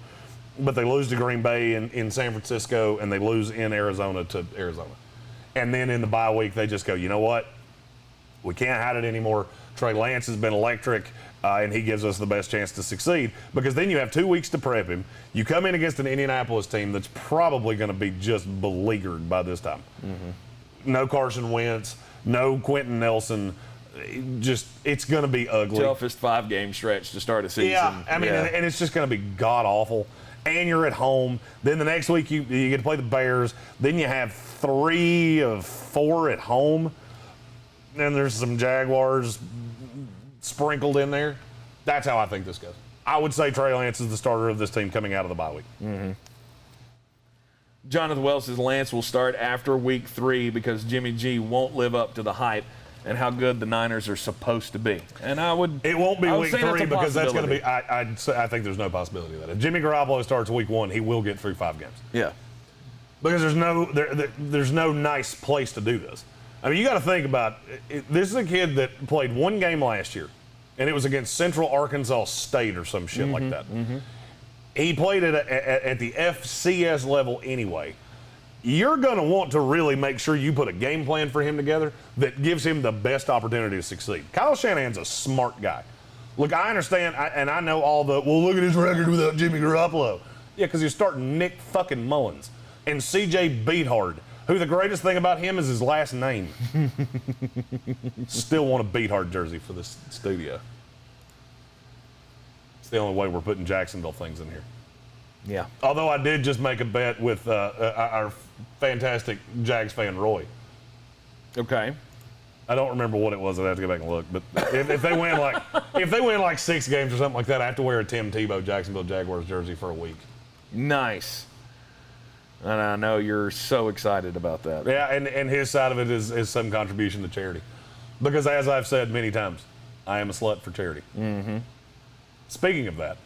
but they lose to Green Bay in San Francisco, and they lose in Arizona to Arizona. And then in the bye week, they just go, you know what? We can't hide it anymore. Trey Lance has been electric. And he gives us the best chance to succeed because then you have 2 weeks to prep him. You come in against an Indianapolis team that's probably going to be just beleaguered by this time. No Carson Wentz, no Quentin Nelson. It's going to be ugly. Toughest 5-game stretch to start a season. Yeah, I mean, and it's just going to be god-awful. And you're at home. Then the next week you get to play the Bears. Then you have 3 of 4 at home. Then there's some Jaguars sprinkled in there. That's how I think this goes. I would say Trey Lance is the starter of this team coming out of the bye week. Jonathan Wells says Lance will start after week 3 because Jimmy G won't live up to the hype and how good the Niners are supposed to be. And it won't be week 3 because that's going to be. I think there's no possibility of that. If Jimmy Garoppolo starts week 1, he will get through 5 games. Yeah, because there's no nice place to do this. I mean, you got to think about it. This is a kid that played 1 game last year, and it was against Central Arkansas State or some shit like that. He played at the FCS level anyway. you're going to want to really make sure you put a game plan for him together that gives him the best opportunity to succeed. Kyle Shanahan's a smart guy. Look, I understand, and I know all the, well, look at his record without Jimmy Garoppolo. Yeah, because you're starting Nick fucking Mullins and C.J. Beathard, who the greatest thing about him is his last name. Still want a Beathard jersey for this studio. It's the only way we're putting Jacksonville things in here. Yeah. Although I did just make a bet with our fantastic Jags fan, Roy. Okay. I don't remember what it was. I'd have to go back and look. But if they win like 6 games or something like that, I have to wear a Tim Tebow Jacksonville Jaguars jersey for a week. Nice. And I know you're so excited about that. Yeah, and his side of it is some contribution to charity. Because as I've said many times, I am a slut for charity. Mm-hmm. Speaking of that,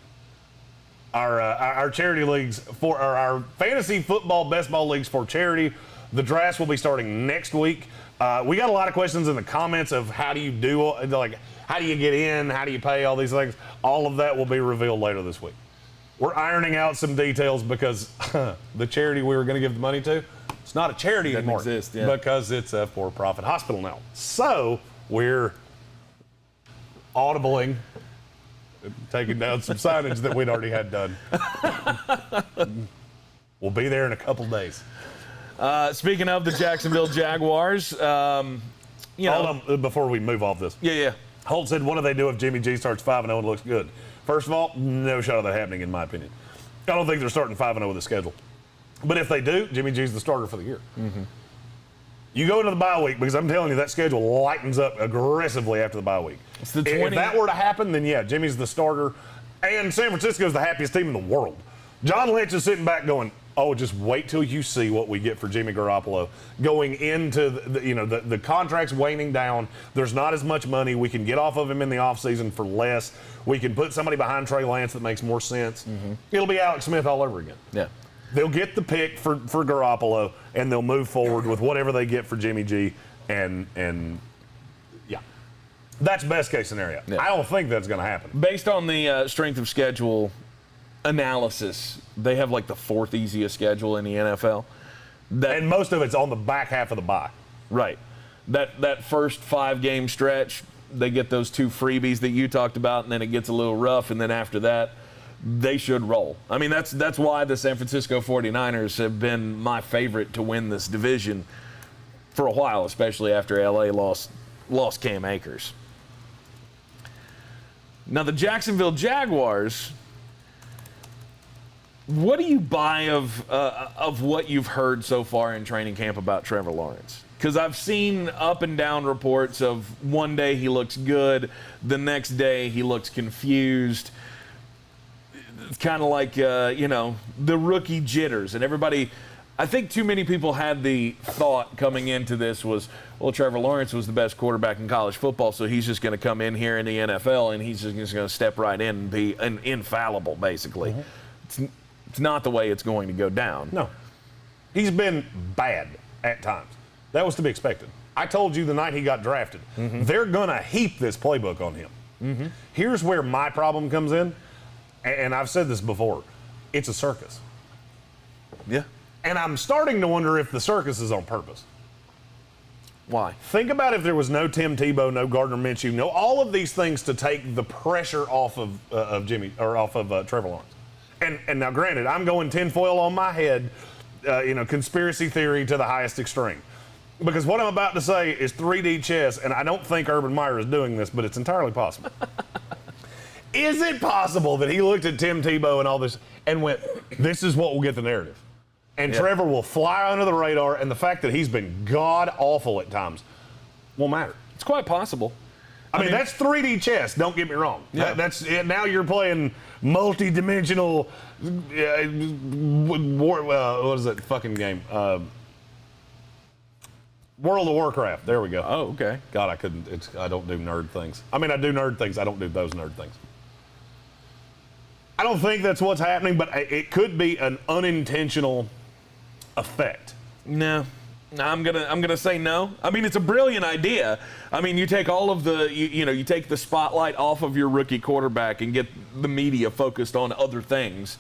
our charity leagues our fantasy football best ball leagues for charity, the drafts will be starting next week. We got a lot of questions in the comments of how do you get in, how do you pay, all these things. All of that will be revealed later this week. We're ironing out some details because the charity we were going to give the money to, it's not a charity anymore. Exist, yeah. Because it's a for-profit hospital now. So we're audibling, taking down some signage that we'd already had done. We'll be there in a couple days. Speaking of the Jacksonville Jaguars, Hold on, before we move off this. Yeah. Holt said, what do they do if Jimmy G starts 5-0 and looks good? First of all, no shot of that happening, in my opinion. I don't think they're starting 5-0 with a schedule. But if they do, Jimmy G's the starter for the year. Mm-hmm. You go into the bye week, because I'm telling you, that schedule lightens up aggressively after the bye week. It's the If that were to happen, then yeah, Jimmy's the starter. And San Francisco's the happiest team in the world. John Lynch is sitting back going, oh, just wait till you see what we get for Jimmy Garoppolo. Going into the contract's waning down. There's not as much money. We can get off of him in the offseason for less. We can put somebody behind Trey Lance that makes more sense. Mm-hmm. It'll be Alex Smith all over again. Yeah. They'll get the pick for Garoppolo, and they'll move forward with whatever they get for Jimmy G. And yeah, that's best case scenario. Yeah. I don't think that's going to happen. Based on the strength of schedule analysis, they have like the 4th easiest schedule in the NFL. And most of it's on the back half of the bye. Right. That first 5-game stretch, they get those 2 freebies that you talked about, and then it gets a little rough, and then after that, they should roll. I mean, that's why the San Francisco 49ers have been my favorite to win this division for a while, especially after LA lost Cam Akers. Now, the Jacksonville Jaguars, what do you buy of what you've heard so far in training camp about Trevor Lawrence? Because I've seen up and down reports of one day he looks good, the next day he looks confused. It's kind of like, the rookie jitters. And everybody, I think too many people had the thought coming into this was, well, Trevor Lawrence was the best quarterback in college football, so he's just going to come in here in the NFL and he's just going to step right in and be infallible, basically. Mm-hmm. It's not the way it's going to go down. No. He's been bad at times. That was to be expected. I told you the night he got drafted, mm-hmm. They're going to heap this playbook on him. Mm-hmm. Here's where my problem comes in, and I've said this before. It's a circus. Yeah. And I'm starting to wonder if the circus is on purpose. Why? Think about if there was no Tim Tebow, no Gardner Minshew, no all of these things to take the pressure off of Trevor Lawrence. And now, granted, I'm going tinfoil on my head, conspiracy theory to the highest extreme. Because what I'm about to say is 3D chess, and I don't think Urban Meyer is doing this, but it's entirely possible. Is it possible that he looked at Tim Tebow and all this and went, this is what will get the narrative? And Trevor will fly under the radar, and the fact that he's been god-awful at times won't matter. It's quite possible. I mean, that's 3D chess, don't get me wrong. Yeah. That's now you're playing multi-dimensional, what is that fucking game? World of Warcraft. There we go. Oh, okay. God, I don't do nerd things. I mean, I do nerd things. I don't do those nerd things. I don't think that's what's happening, but it could be an unintentional effect. No. I'm gonna say no. I mean, it's a brilliant idea. I mean, you take all of the you take the spotlight off of your rookie quarterback and get the media focused on other things.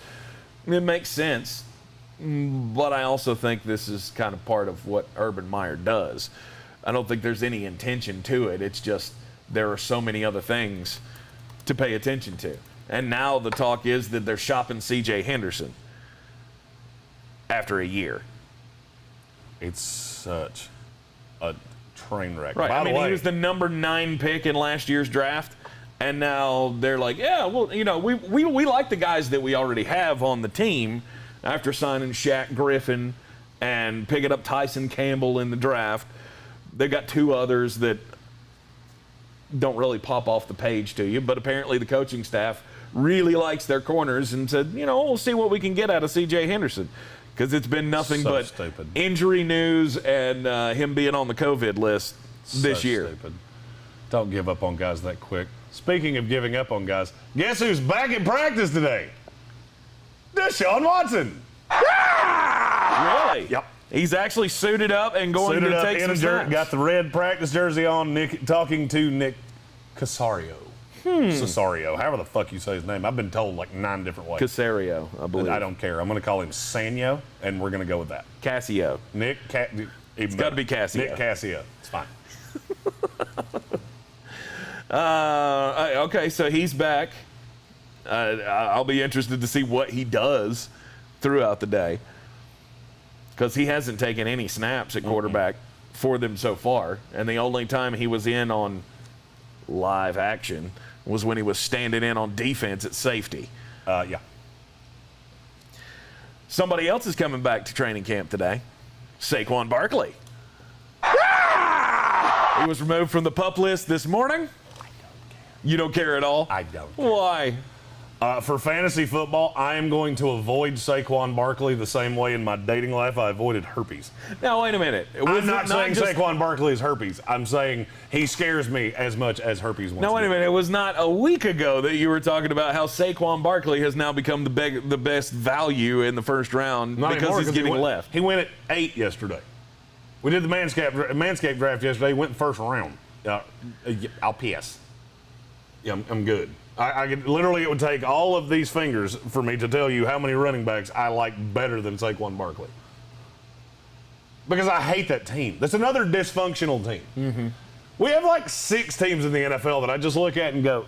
It makes sense. But I also think this is kind of part of what Urban Meyer does. I don't think there's any intention to it. It's just there are so many other things to pay attention to. And now the talk is that they're shopping C.J. Henderson after a year. It's such a train wreck. Right. By the way, he was the number 9 pick in last year's draft. And now they're like, yeah, well, we like the guys that we already have on the team after signing Shaq Griffin and picking up Tyson Campbell in the draft. They've got 2 others that don't really pop off the page to you, but apparently the coaching staff really likes their corners and said, we'll see what we can get out of C.J. Henderson, because it's been nothing but stupid injury news and him being on the COVID list this year. Stupid. Don't give up on guys that quick. Speaking of giving up on guys, guess who's back in practice today? Deshaun Watson. Really? Yep. He's actually suited up and going to take some snaps. Got the red practice jersey on, talking to Nick Casario. Casario, however the fuck you say his name. I've been told like 9 different ways. Casario, I believe. I don't care. I'm going to call him Sanyo, and we're going to go with that. Cassio. It's got to be Cassio. Nick Cassio. It's fine. Okay, so he's back. I'll be interested to see what he does throughout the day, because he hasn't taken any snaps at quarterback for them so far, and the only time he was in on live action was when he was standing in on defense at safety. Yeah. Somebody else is coming back to training camp today. Saquon Barkley. He was removed from the PUP list this morning. You don't care at all? I don't care. Why? For fantasy football, I am going to avoid Saquon Barkley the same way in my dating life I avoided herpes. Now, wait a minute. I'm not saying Saquon Barkley is herpes. I'm saying he scares me as much as herpes wants. Now, wait a minute. It was not a week ago that you were talking about how Saquon Barkley has now become the best value in the first round because he's getting left. He went at 8 yesterday. We did the Manscaped draft yesterday. He went in the first round. I'll piss. Yeah, I'm good. I could, literally, it would take all of these fingers for me to tell you how many running backs I like better than Saquon Barkley. Because I hate that team. That's another dysfunctional team. Mm-hmm. We have like 6 teams in the NFL that I just look at and go,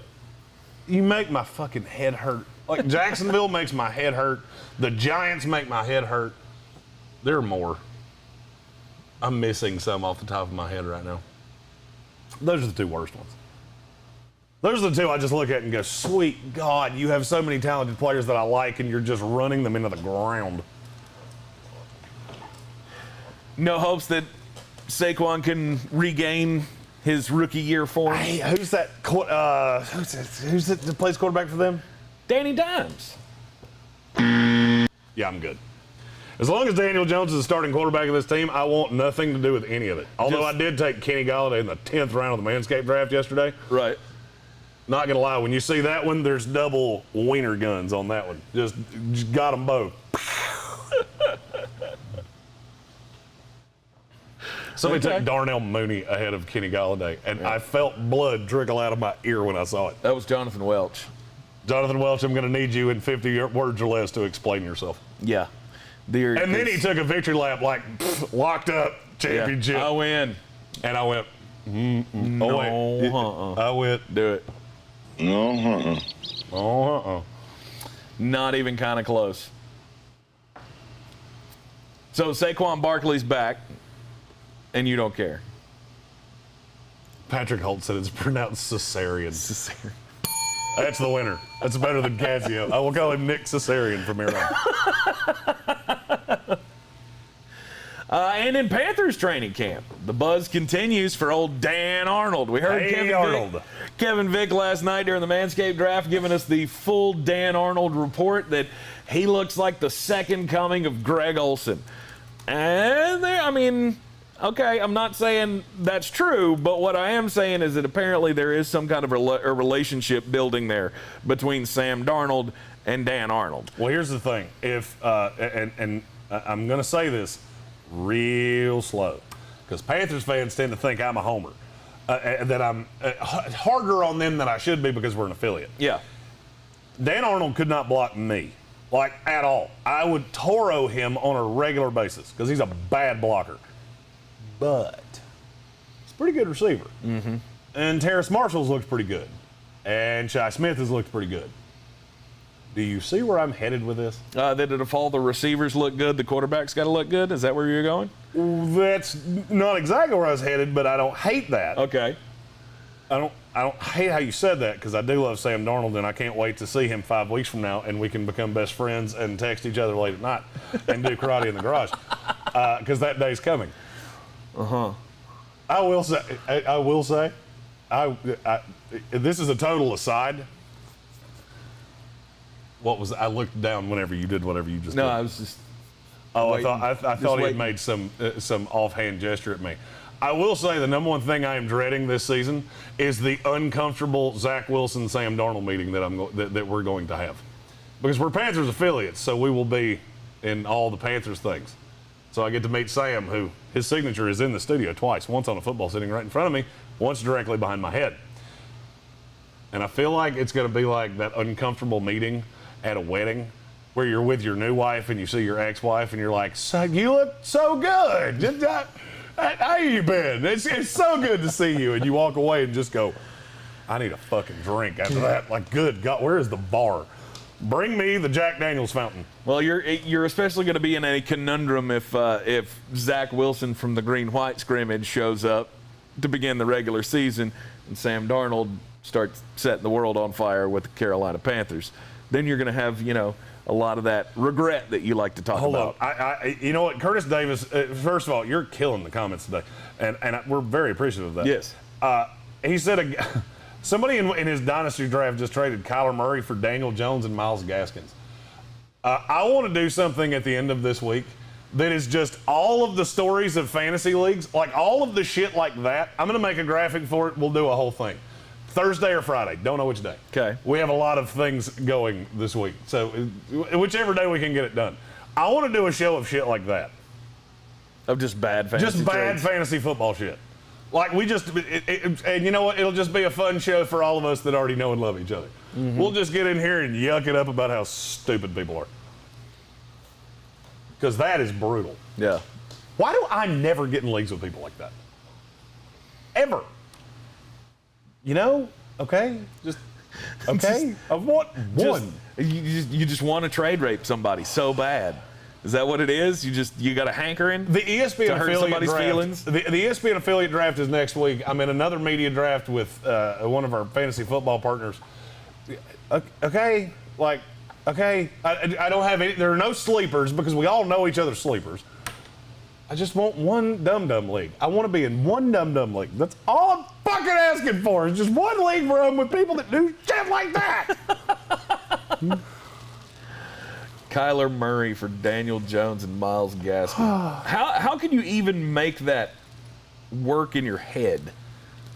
you make my fucking head hurt. Like Jacksonville makes my head hurt. The Giants make my head hurt. There are more. I'm missing some off the top of my head right now. Those are the 2 worst ones. Those are the 2 I just look at and go, sweet God, you have so many talented players that I like, and you're just running them into the ground. No hopes that Saquon can regain his rookie year form? Hey, who's that that plays quarterback for them? Danny Dimes. Yeah, I'm good. As long as Daniel Jones is the starting quarterback of this team, I want nothing to do with any of it. Although I did take Kenny Golladay in the 10th round of the Manscaped draft yesterday. Right. Not going to lie, when you see that one, there's double wiener guns on that one. Just got them both. Somebody took Darnell Mooney ahead of Kenny Golladay, and I felt blood trickle out of my ear when I saw it. That was Jonathan Welch. Jonathan Welch, I'm going to need you in 50 words or less to explain yourself. Yeah. And then he took a victory lap like locked up championship. Yeah. I win. And I went, no, I went, do it. Not even kind of close. So Saquon Barkley's back, and you don't care. Patrick Holt said it's pronounced cesarean. That's the winner. That's better than Casio. I will call him Nick Caesarian from here on. And in Panthers training camp, the buzz continues for old Dan Arnold. We heard Kevin Vick last night during the Manscaped draft giving us the full Dan Arnold report that he looks like the second coming of Greg Olsen. And okay, I'm not saying that's true, but what I am saying is that apparently there is some kind of a relationship building there between Sam Darnold and Dan Arnold. Well, here's the thing. If I'm going to say this real slow, because Panthers fans tend to think I'm a homer, that I'm harder on them than I should be because we're an affiliate. Yeah. Dan Arnold could not block me. Like, at all. I would Toro him on a regular basis because he's a bad blocker. But he's a pretty good receiver. Mm-hmm. And Terrace Marshall's looked pretty good. And Shi Smith has looked pretty good. Do you see where I'm headed with this? That if all the receivers look good, the quarterback's got to look good? Is that where you're going? That's not exactly where I was headed, but I don't hate that. Okay. I don't hate how you said that because I do love Sam Darnold, and I can't wait to see him 5 weeks from now, and we can become best friends and text each other late at night and do karate in the garage because that day's coming. Uh-huh. I will say, this is a total aside. I looked down whenever you did whatever you just did. No, I was just. Oh, waiting, I thought he had made some offhand gesture at me. I will say the number one thing I am dreading this season is the uncomfortable Zach Wilson, Sam Darnold meeting that we're going to have, because we're Panthers affiliates, so we will be in all the Panthers things. So I get to meet Sam, who his signature is in the studio twice, once on a football sitting right in front of me, once directly behind my head. And I feel like it's going to be like that uncomfortable meeting at a wedding where you're with your new wife and you see your ex-wife and you're like, so you look so good. How you been? It's so good to see you. And you walk away and just go, I need a fucking drink after that. Like, good God, where is the bar? Bring me the Jack Daniels fountain. Well, you're especially going to be in a conundrum if Zach Wilson from the green-white scrimmage shows up to begin the regular season and Sam Darnold starts setting the world on fire with the Carolina Panthers. Then you're going to have, a lot of that regret that you like to talk about. Hold on. You know what? Curtis Davis, first of all, you're killing the comments today, and we're very appreciative of that. Yes. He said somebody in his dynasty draft just traded Kyler Murray for Daniel Jones and Myles Gaskins. I want to do something at the end of this week that is just all of the stories of fantasy leagues, like all of the shit like that. I'm going to make a graphic for it. We'll do a whole thing. Thursday or Friday. Don't know which day. Okay. We have a lot of things going this week. So whichever day we can get it done. I want to do a show of shit like that. Of just bad fantasy Just bad trades. fantasy football shit. Like and you know what? It'll just be a fun show for all of us that already know and love each other. Mm-hmm. We'll just get in here and yuck it up about how stupid people are. Because that is brutal. Yeah. Why do I never get in leagues with people like that? Ever. Okay? Just, okay? Of what? One. You just want to trade rape somebody so bad. Is that what it is? You got a hankering? The ESPN to hurt affiliate somebody's draft, feelings? The ESPN affiliate draft is next week. I'm in another media draft with one of our fantasy football partners. Okay? I don't have any. There are no sleepers because we all know each other's sleepers. I just want one dum-dum league. I want to be in one dum-dum league. That's all I'm fucking asking for. Is just one league room with people that do shit like that. Kyler Murray for Daniel Jones and Myles Gaskin. How can you even make that work in your head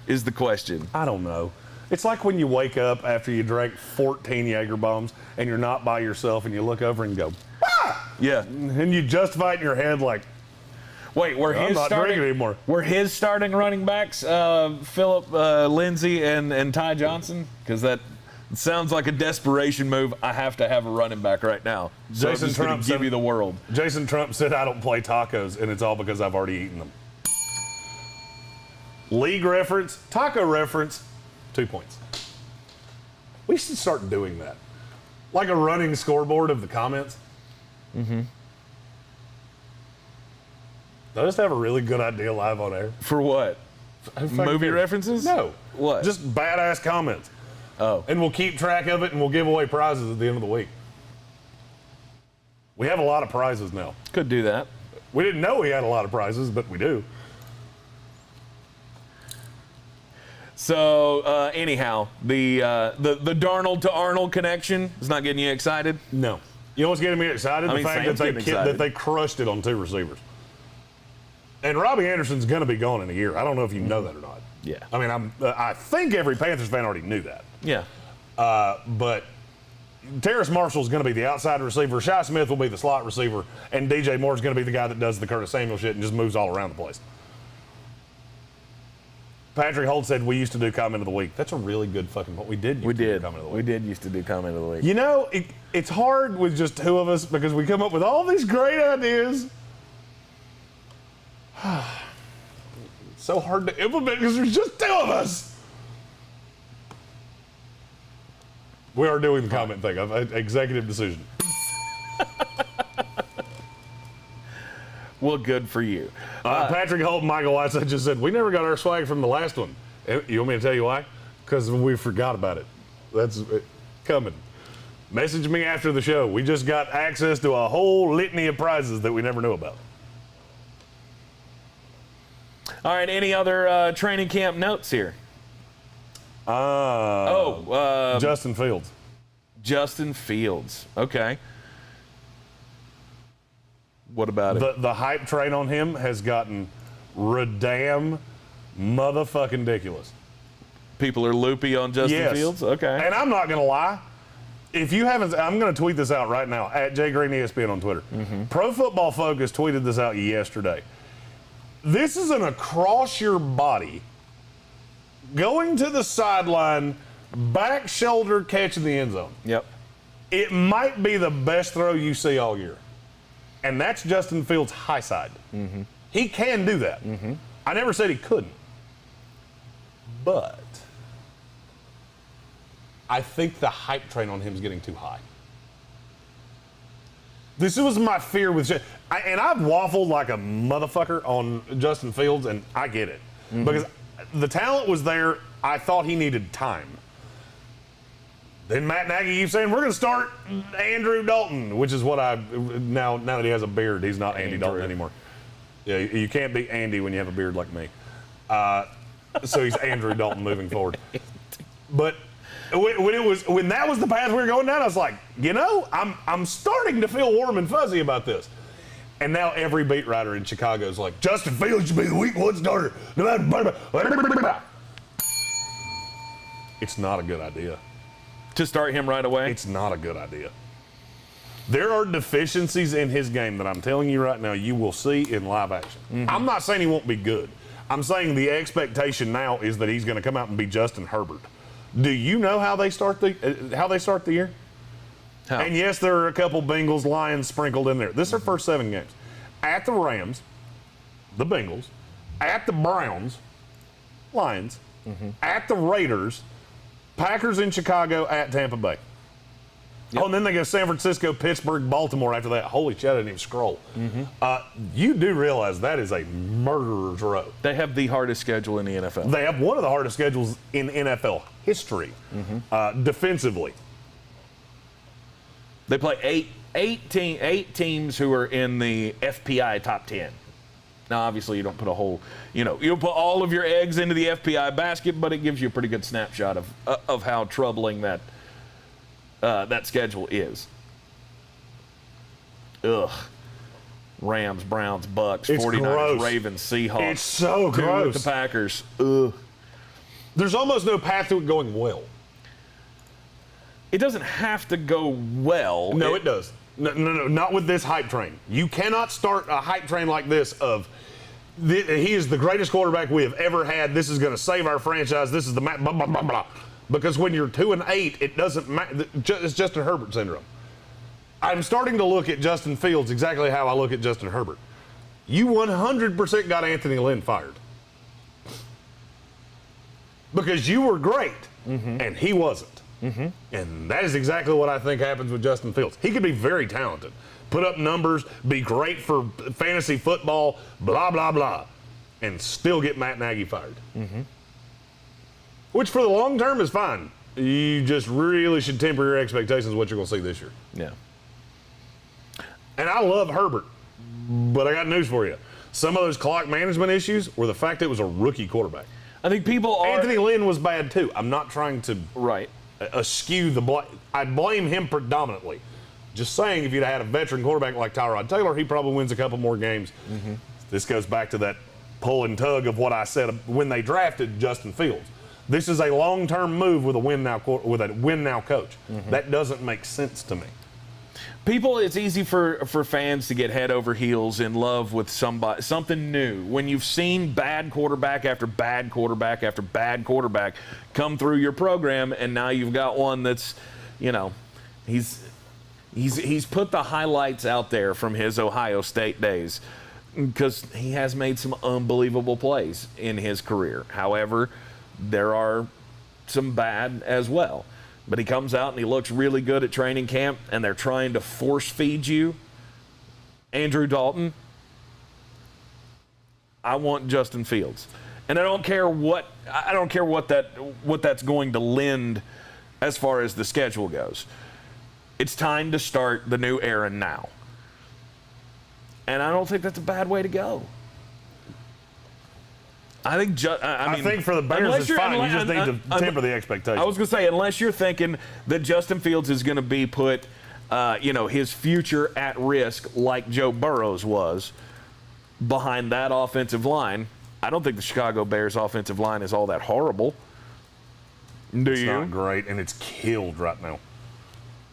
is the question. I don't know. It's like when you wake up after you drank 14 Jaeger bombs and you're not by yourself and you look over and go, ah! Yeah. And you justify it in your head like, wait, I'm not drinking anymore. Were his starting running backs Philip Lindsay and Ty Johnson? Because that sounds like a desperation move. I have to have a running back right now. So Jason Trump give you the world. Jason Trump said, I don't play tacos, and it's all because I've already eaten them. League reference, taco reference, 2 points. We should start doing that. Like a running scoreboard of the comments. Mm-hmm. Did I just have a really good idea live on air? For what? Movie references? No. What? Just badass comments. Oh. And we'll keep track of it and we'll give away prizes at the end of the week. We have a lot of prizes now. Could do that. We didn't know we had a lot of prizes, but we do. So, anyhow, the Darnold to Arnold connection is not getting you excited? No. You know what's getting me excited? The fact that they crushed it on 2 receivers. And Robbie Anderson's going to be gone in a year. I don't know if you know that or not. Yeah. I mean, I think every Panthers fan already knew that. Yeah. But Terrace Marshall's going to be the outside receiver. Shi Smith will be the slot receiver. And DJ Moore's going to be the guy that does the Curtis Samuel shit and just moves all around the place. Patrick Holt said we used to do comment of the week. That's a really good fucking point. We did used to do comment of the week. We did used to do comment of the week. You know, it's hard with just two of us because we come up with all these great ideas. It's so hard to implement because there's just two of us. We are doing the comment thing. Executive decision. Well, good for you. Patrick Holt and Michael Whiteside just said, we never got our swag from the last one. You want me to tell you why? Because we forgot about it. That's coming. Message me after the show. We just got access to a whole litany of prizes that we never knew about. All right, any other training camp notes here? Justin Fields. Justin Fields. Okay. What about it? The hype train on him has gotten redamn motherfucking ridiculous. People are loopy on Justin Fields? Okay. And I'm not going to lie. If you haven't, I'm going to tweet this out right now, at Greene ESPN on Twitter. Pro Football Focus tweeted this out yesterday. This is an across your body, going to the sideline, back shoulder catch in the end zone. Yep. It might be the best throw you see all year. And that's Justin Fields' high side. He can do that. I never said he couldn't. But I think the hype train on him is getting too high. This was my fear with and I've waffled like a motherfucker on Justin Fields, and I get it. Because the talent was there. I thought he needed time. Then Matt Nagy keeps saying, we're going to start Andrew Dalton, which is what now that he has a beard, he's not Andy Dalton anymore. Yeah, you can't be Andy when you have a beard like me. So he's Andrew Dalton moving forward. But when that was the path we were going down, I was like, you know, I'm starting to feel warm and fuzzy about this. And now every beat writer in Chicago is like, Justin Fields should be the week one starter. It's not a good idea. To start him right away? It's not a good idea. There are deficiencies in his game that I'm telling you right now you will see in live action. I'm not saying he won't be good. I'm saying the expectation now is that he's going to come out and be Justin Herbert. Do you know how they start the year? How? And yes, there are a couple Bengals, Lions sprinkled in there. This is their first 7 games. At the Rams, the Bengals, at the Browns, Lions, at the Raiders, Packers in Chicago, at Tampa Bay. Yep. Oh, and then they go San Francisco, Pittsburgh, Baltimore after that. Holy shit, I didn't even scroll. You do realize that is a murderer's row. They have the hardest schedule in the NFL. They have one of the hardest schedules in NFL history, defensively. They play eight teams who are in the FPI top 10. Now, obviously, you don't put you don't put all of your eggs into the FPI basket, but it gives you a pretty good snapshot of how troubling that schedule is. Ugh. Rams, Browns, Bucks, it's 49ers, gross. Ravens, Seahawks. It's so gross. The Packers. Ugh. There's almost no path to it going well. It doesn't have to go well. No, it does. No, not with this hype train. You cannot start a hype train like this of he is the greatest quarterback we have ever had. This is going to save our franchise. This is the blah, blah, blah, blah. Because when you're 2-8, it doesn't matter. It's Justin Herbert syndrome. I'm starting to look at Justin Fields exactly how I look at Justin Herbert. You 100% got Anthony Lynn fired. Because you were great, and he wasn't. And that is exactly what I think happens with Justin Fields. He could be very talented, put up numbers, be great for fantasy football, blah, blah, blah, and still get Matt Nagy fired. Which for the long term is fine. You just really should temper your expectations of what you're going to see this year. Yeah. And I love Herbert, but I got news for you. Some of those clock management issues were the fact that it was a rookie quarterback. I think people are... Anthony Lynn was bad too. I'm not trying to... Right. Eschew the blame. I blame him predominantly. Just saying, if you'd had a veteran quarterback like Tyrod Taylor, he probably wins a couple more games. This goes back to that pull and tug of what I said when they drafted Justin Fields. This is a long-term move with a win now coach. That doesn't make sense to me. It's easy for fans to get head over heels in love with something new. When you've seen bad quarterback after bad quarterback after bad quarterback come through your program, and now you've got one that's, he's put the highlights out there from his Ohio State days because he has made some unbelievable plays in his career. However, there are some bad as well. But he comes out and he looks really good at training camp, and they're trying to force feed you Andrew Dalton. I want Justin Fields. And I don't care what that's going to lend as far as the schedule goes. It's time to start the new era now. And I don't think that's a bad way to go. I think for the Bears it's fine. You just need to temper the expectations. I was going to say, unless you're thinking that Justin Fields is going to be put, his future at risk like Joe Burrow's was behind that offensive line, I don't think the Chicago Bears offensive line is all that horrible. It's not great, and it's killed right now.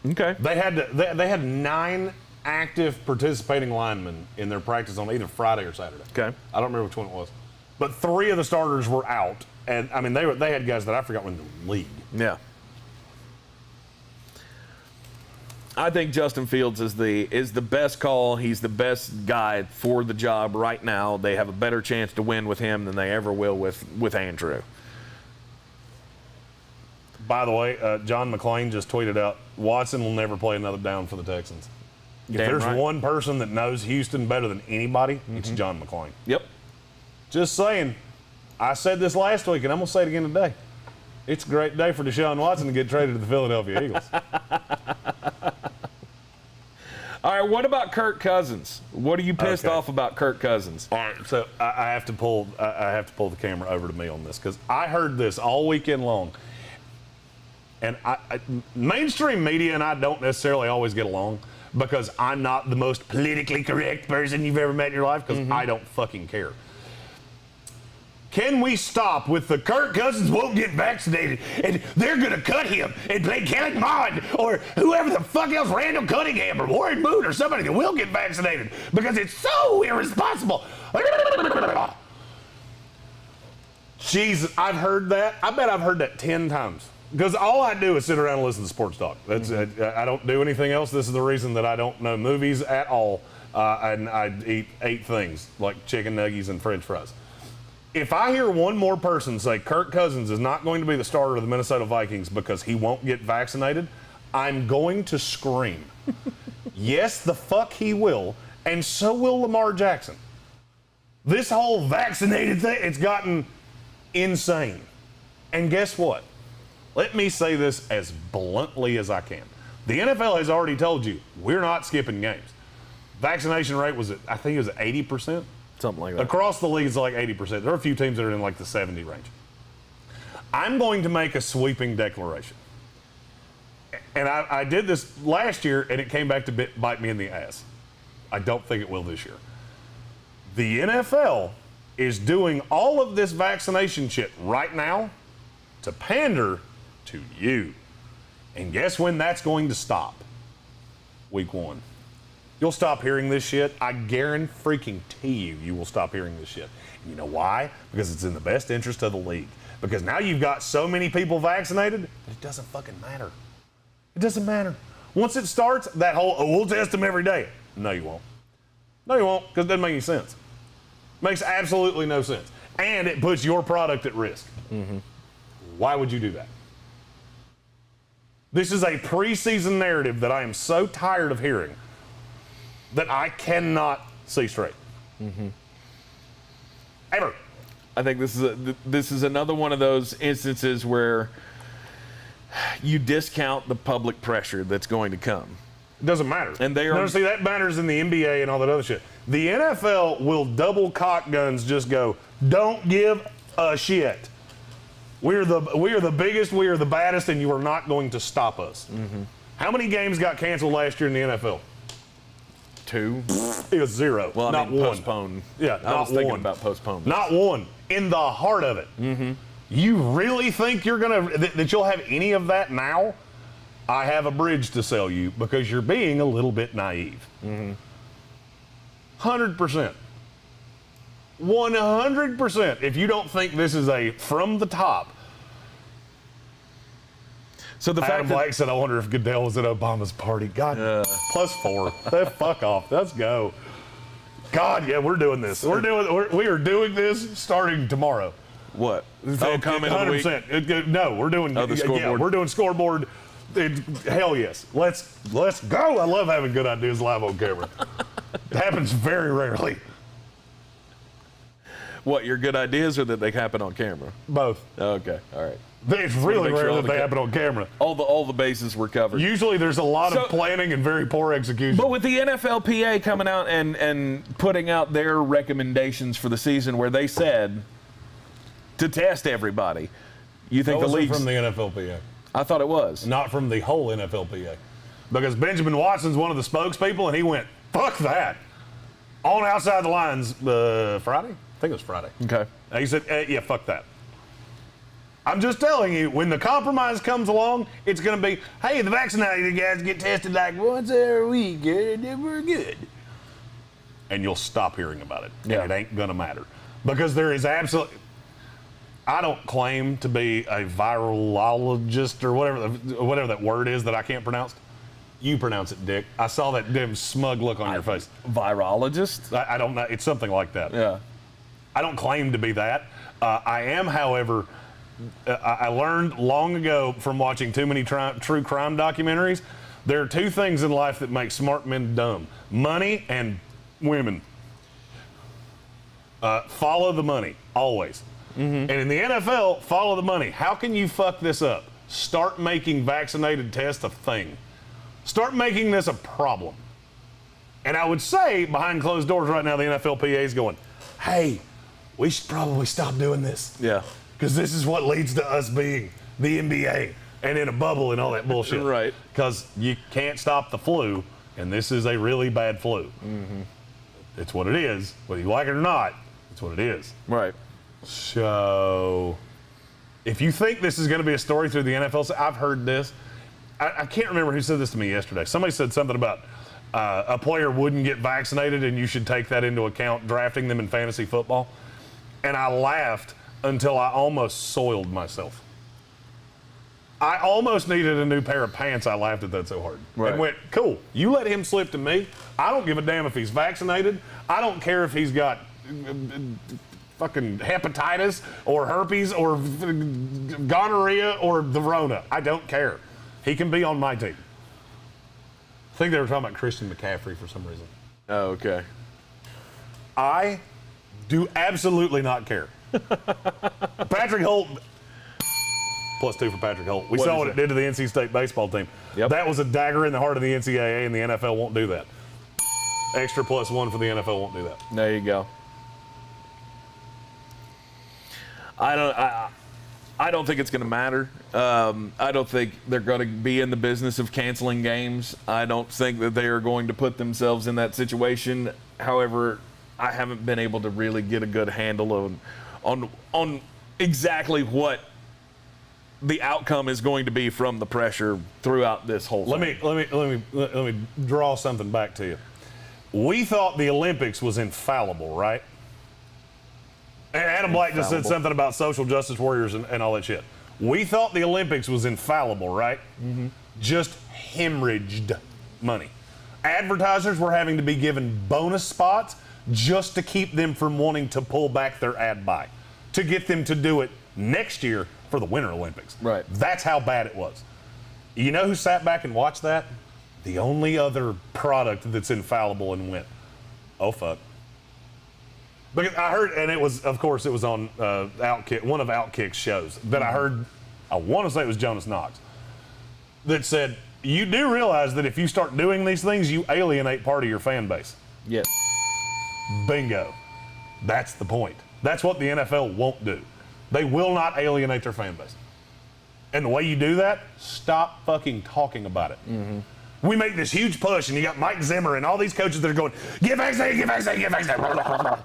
Okay. They had 9 active participating linemen in their practice on either Friday or Saturday. Okay. I don't remember which one it was. But 3 of the starters were out, and I mean they had guys that I forgot were in the league. Yeah. I think Justin Fields is the best call. He's the best guy for the job right now. They have a better chance to win with him than they ever will with Andrew. By the way, John McClain just tweeted out, Watson will never play another down for the Texans. If there's one person that knows Houston better than anybody, it's John McClain. Yep. Just saying. I said this last week, and I'm going to say it again today. It's a great day for Deshaun Watson to get traded to the Philadelphia Eagles. All right, what about Kirk Cousins? What are you pissed off about Kirk Cousins? All right, so I have to pull the camera over to me on this because I heard this all weekend long. And mainstream media and I don't necessarily always get along because I'm not the most politically correct person you've ever met in your life because I don't fucking care. Can we stop with the Kirk Cousins won't get vaccinated and they're going to cut him and play Kelly Mond or whoever the fuck else, Randall Cunningham or Warren Moon or somebody that will get vaccinated because it's so irresponsible. Jesus, I've heard that. I bet I've heard that 10 times. Because all I do is sit around and listen to sports talk. That's I don't do anything else. This is the reason that I don't know movies at all. And I eat 8 things like chicken nuggets and French fries. If I hear one more person say Kirk Cousins is not going to be the starter of the Minnesota Vikings because he won't get vaccinated, I'm going to scream. Yes, the fuck he will, and so will Lamar Jackson. This whole vaccinated thing, it's gotten insane. And guess what? Let me say this as bluntly as I can. The NFL has already told you, we're not skipping games. Vaccination rate was, I think it was 80%. Something like that. Across the league, it's like 80%. There are a few teams that are in like the 70 range. I'm going to make a sweeping declaration. And I did this last year, and it came back to bite me in the ass. I don't think it will this year. The NFL is doing all of this vaccination shit right now to pander to you. And guess when that's going to stop? Week 1. You'll stop hearing this shit. I guarantee you will stop hearing this shit. And you know why? Because it's in the best interest of the league. Because now you've got so many people vaccinated that it doesn't fucking matter. It doesn't matter. Once it starts, that whole, we'll test them every day. No, you won't. No, you won't, because it doesn't make any sense. Makes absolutely no sense. And it puts your product at risk. Why would you do that? This is a preseason narrative that I am so tired of hearing that I cannot see straight. Ever. I think this is another one of those instances where you discount the public pressure that's going to come. It doesn't matter. And they are. No, see, that matters in the NBA and all that other shit. The NFL will double cock guns, just go, don't give a shit. We are the biggest, we are the baddest, and you are not going to stop us. How many games got canceled last year in the NFL? 2. It was 0. Well, not one. Postponed. Yeah, I was thinking one. about postponement. Not one. In the heart of it. You really think you're that you'll have any of that now? I have a bridge to sell you because you're being a little bit naive. 100%. 100%. If you don't think this is a from the top. So the fact Adam Blake said, I wonder if Goodell was at Obama's party. God, +4. Fuck off. Let's go. God, yeah, we're doing this. We are doing this starting tomorrow. What? Comment of the week? 100%. No, we're doing. The scoreboard. Yeah, we're doing scoreboard. Hell yes. Let's go. I love having good ideas live on camera. It happens very rarely. What, your good ideas or that they happen on camera? Both. Okay, all right. It's really rare that they happen on camera. All the bases were covered. Usually there's a lot of planning and very poor execution. But with the NFLPA coming out and putting out their recommendations for the season where they said to test everybody, you think the league's... from the NFLPA. I thought it was. Not from the whole NFLPA. Because Benjamin Watson's one of the spokespeople, and he went, fuck that. On Outside the Lines Friday? I think it was Friday. Okay. He said, yeah, fuck that. I'm just telling you, when the compromise comes along, it's going to be, hey, the vaccinated guys get tested like once every week, and we're good. And you'll stop hearing about it. Yeah. And it ain't going to matter. Because there is absolutely... I don't claim to be a virologist or whatever that word is that I can't pronounce. You pronounce it, Dick. I saw that damn smug look on your face. Virologist? I don't know. It's something like that. Yeah. I don't claim to be that. I am, however, I learned long ago from watching too many true crime documentaries, there are two things in life that make smart men dumb. Money and women. Follow the money, always. And in the NFL, follow the money. How can you fuck this up? Start making vaccinated tests a thing. Start making this a problem. And I would say, behind closed doors right now, the NFLPA is going, hey, we should probably stop doing this. Yeah. Because this is what leads to us being the NBA and in a bubble and all that bullshit. Right. Because you can't stop the flu, and this is a really bad flu. It's what it is. Whether you like it or not, it's what it is. Right. So, if you think this is going to be a story through the NFL, I've heard this. I can't remember who said this to me yesterday. Somebody said something about a player wouldn't get vaccinated and you should take that into account drafting them in fantasy football. And I laughed until I almost soiled myself. I almost needed a new pair of pants. I laughed at that so hard. Right. And went, cool, you let him slip to me. I don't give a damn if he's vaccinated. I don't care if he's got fucking hepatitis or herpes or gonorrhea or the Rona. I don't care. He can be on my team. I think they were talking about Christian McCaffrey for some reason. Oh, okay. I do absolutely not care. Patrick Holt, +2 for Patrick Holt. We saw what it did to the NC State baseball team. Yep. That was a dagger in the heart of the NCAA, and the NFL won't do that. Extra +1 for the NFL won't do that. There you go. I don't think it's going to matter. I don't think they're going to be in the business of canceling games. I don't think that they are going to put themselves in that situation. However, I haven't been able to really get a good handle on exactly what the outcome is going to be from the pressure throughout this whole thing. Let me draw something back to you. We thought the Olympics was infallible, right? And Adam Black just said something about social justice warriors and all that shit. We thought the Olympics was infallible, right? Just hemorrhaged money. Advertisers were having to be given bonus spots just to keep them from wanting to pull back their ad buy, to get them to do it next year for the Winter Olympics. Right. That's how bad it was. You know who sat back and watched that? The only other product that's infallible and went, oh, fuck. Because I heard, and it was, of course, it was on Outkick, one of Outkick's shows that I heard, I want to say it was Jonas Knox, that said, you do realize that if you start doing these things, you alienate part of your fan base. Yes. Bingo. That's the point. That's what the NFL won't do. They will not alienate their fan base. And the way you do that, stop fucking talking about it. We make this huge push, and you got Mike Zimmer and all these coaches that are going, get vaccinated, get vaccinated, get vaccinated.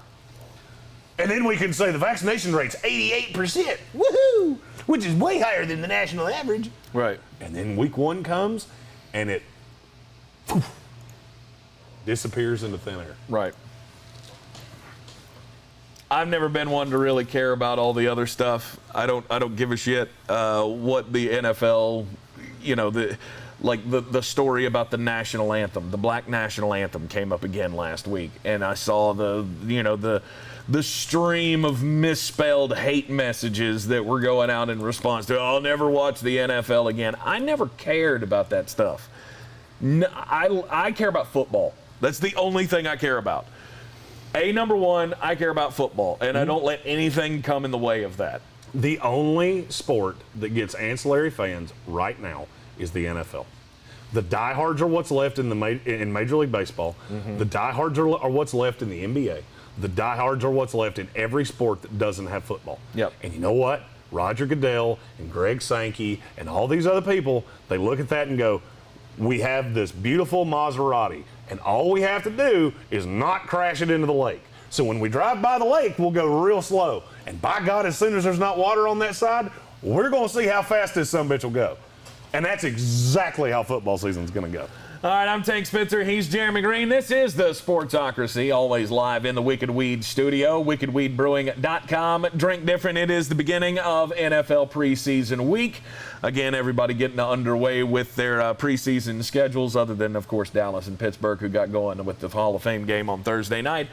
And then we can say the vaccination rate's 88%. Woohoo! which is way higher than the national average. Right. And then week 1 comes, and it disappears into thin air. Right. I've never been one to really care about all the other stuff. I don't give a shit what the NFL, the story about the national anthem, the black national anthem came up again last week, and I saw the stream of misspelled hate messages that were going out in response to, I'll never watch the NFL again. I never cared about that stuff. No, I care about football. That's the only thing I care about. Number one, I care about football, and I don't let anything come in the way of that. The only sport that gets ancillary fans right now is the NFL. The diehards are what's left in Major League Baseball. Mm-hmm. The diehards are what's left in the NBA. The diehards are what's left in every sport that doesn't have football. Yep. And you know what? Roger Goodell and Greg Sankey and all these other people, they look at that and go, we have this beautiful Maserati, and all we have to do is not crash it into the lake. So when we drive by the lake, we'll go real slow. And by God, as soon as there's not water on that side, we're going to see how fast this sumbitch will go. And that's exactly how football season's going to go. All right, I'm Tank Spencer. He's Jeremy Greene. This is the Sportsocracy, always live in the Wicked Weed studio, wickedweedbrewing.com. Drink different. It is the beginning of NFL preseason week. Again, everybody getting underway with their preseason schedules, other than, of course, Dallas and Pittsburgh, who got going with the Hall of Fame game on Thursday night.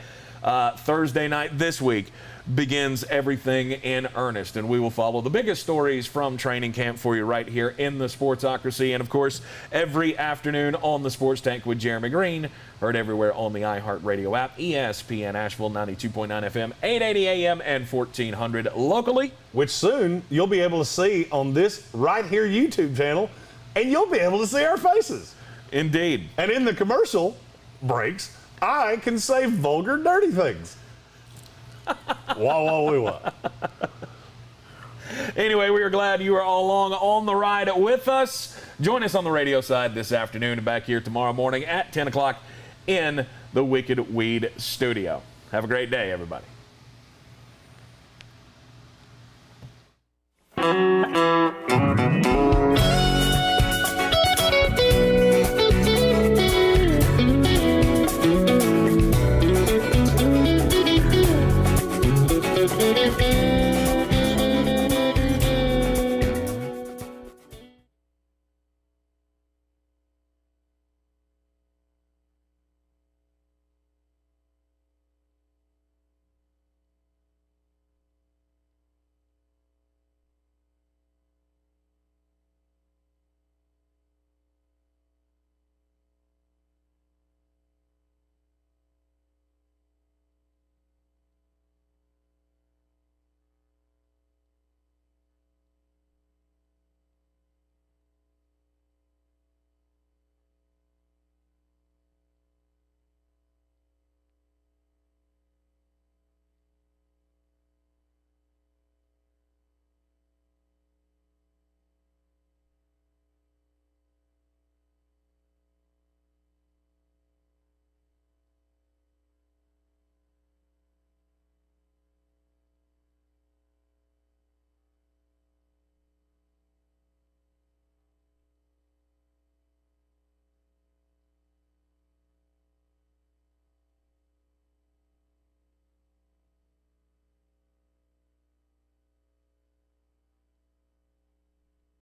Thursday night this week begins everything in earnest, and we will follow the biggest stories from training camp for you right here in the Sportsocracy, and of course every afternoon on the Sports Tank with Jeremy Greene, heard everywhere on the iHeartRadio app, ESPN Asheville 92.9 FM, 880 AM and 1400 locally, which soon you'll be able to see on this right here YouTube channel, and you'll be able to see our faces. Indeed. And in the commercial breaks, I can say vulgar, dirty things. Wah, wah, wee, wah. Anyway, we are glad you are all along on the ride with us. Join us on the radio side this afternoon and back here tomorrow morning at 10 o'clock in the Wicked Weed studio. Have a great day, everybody.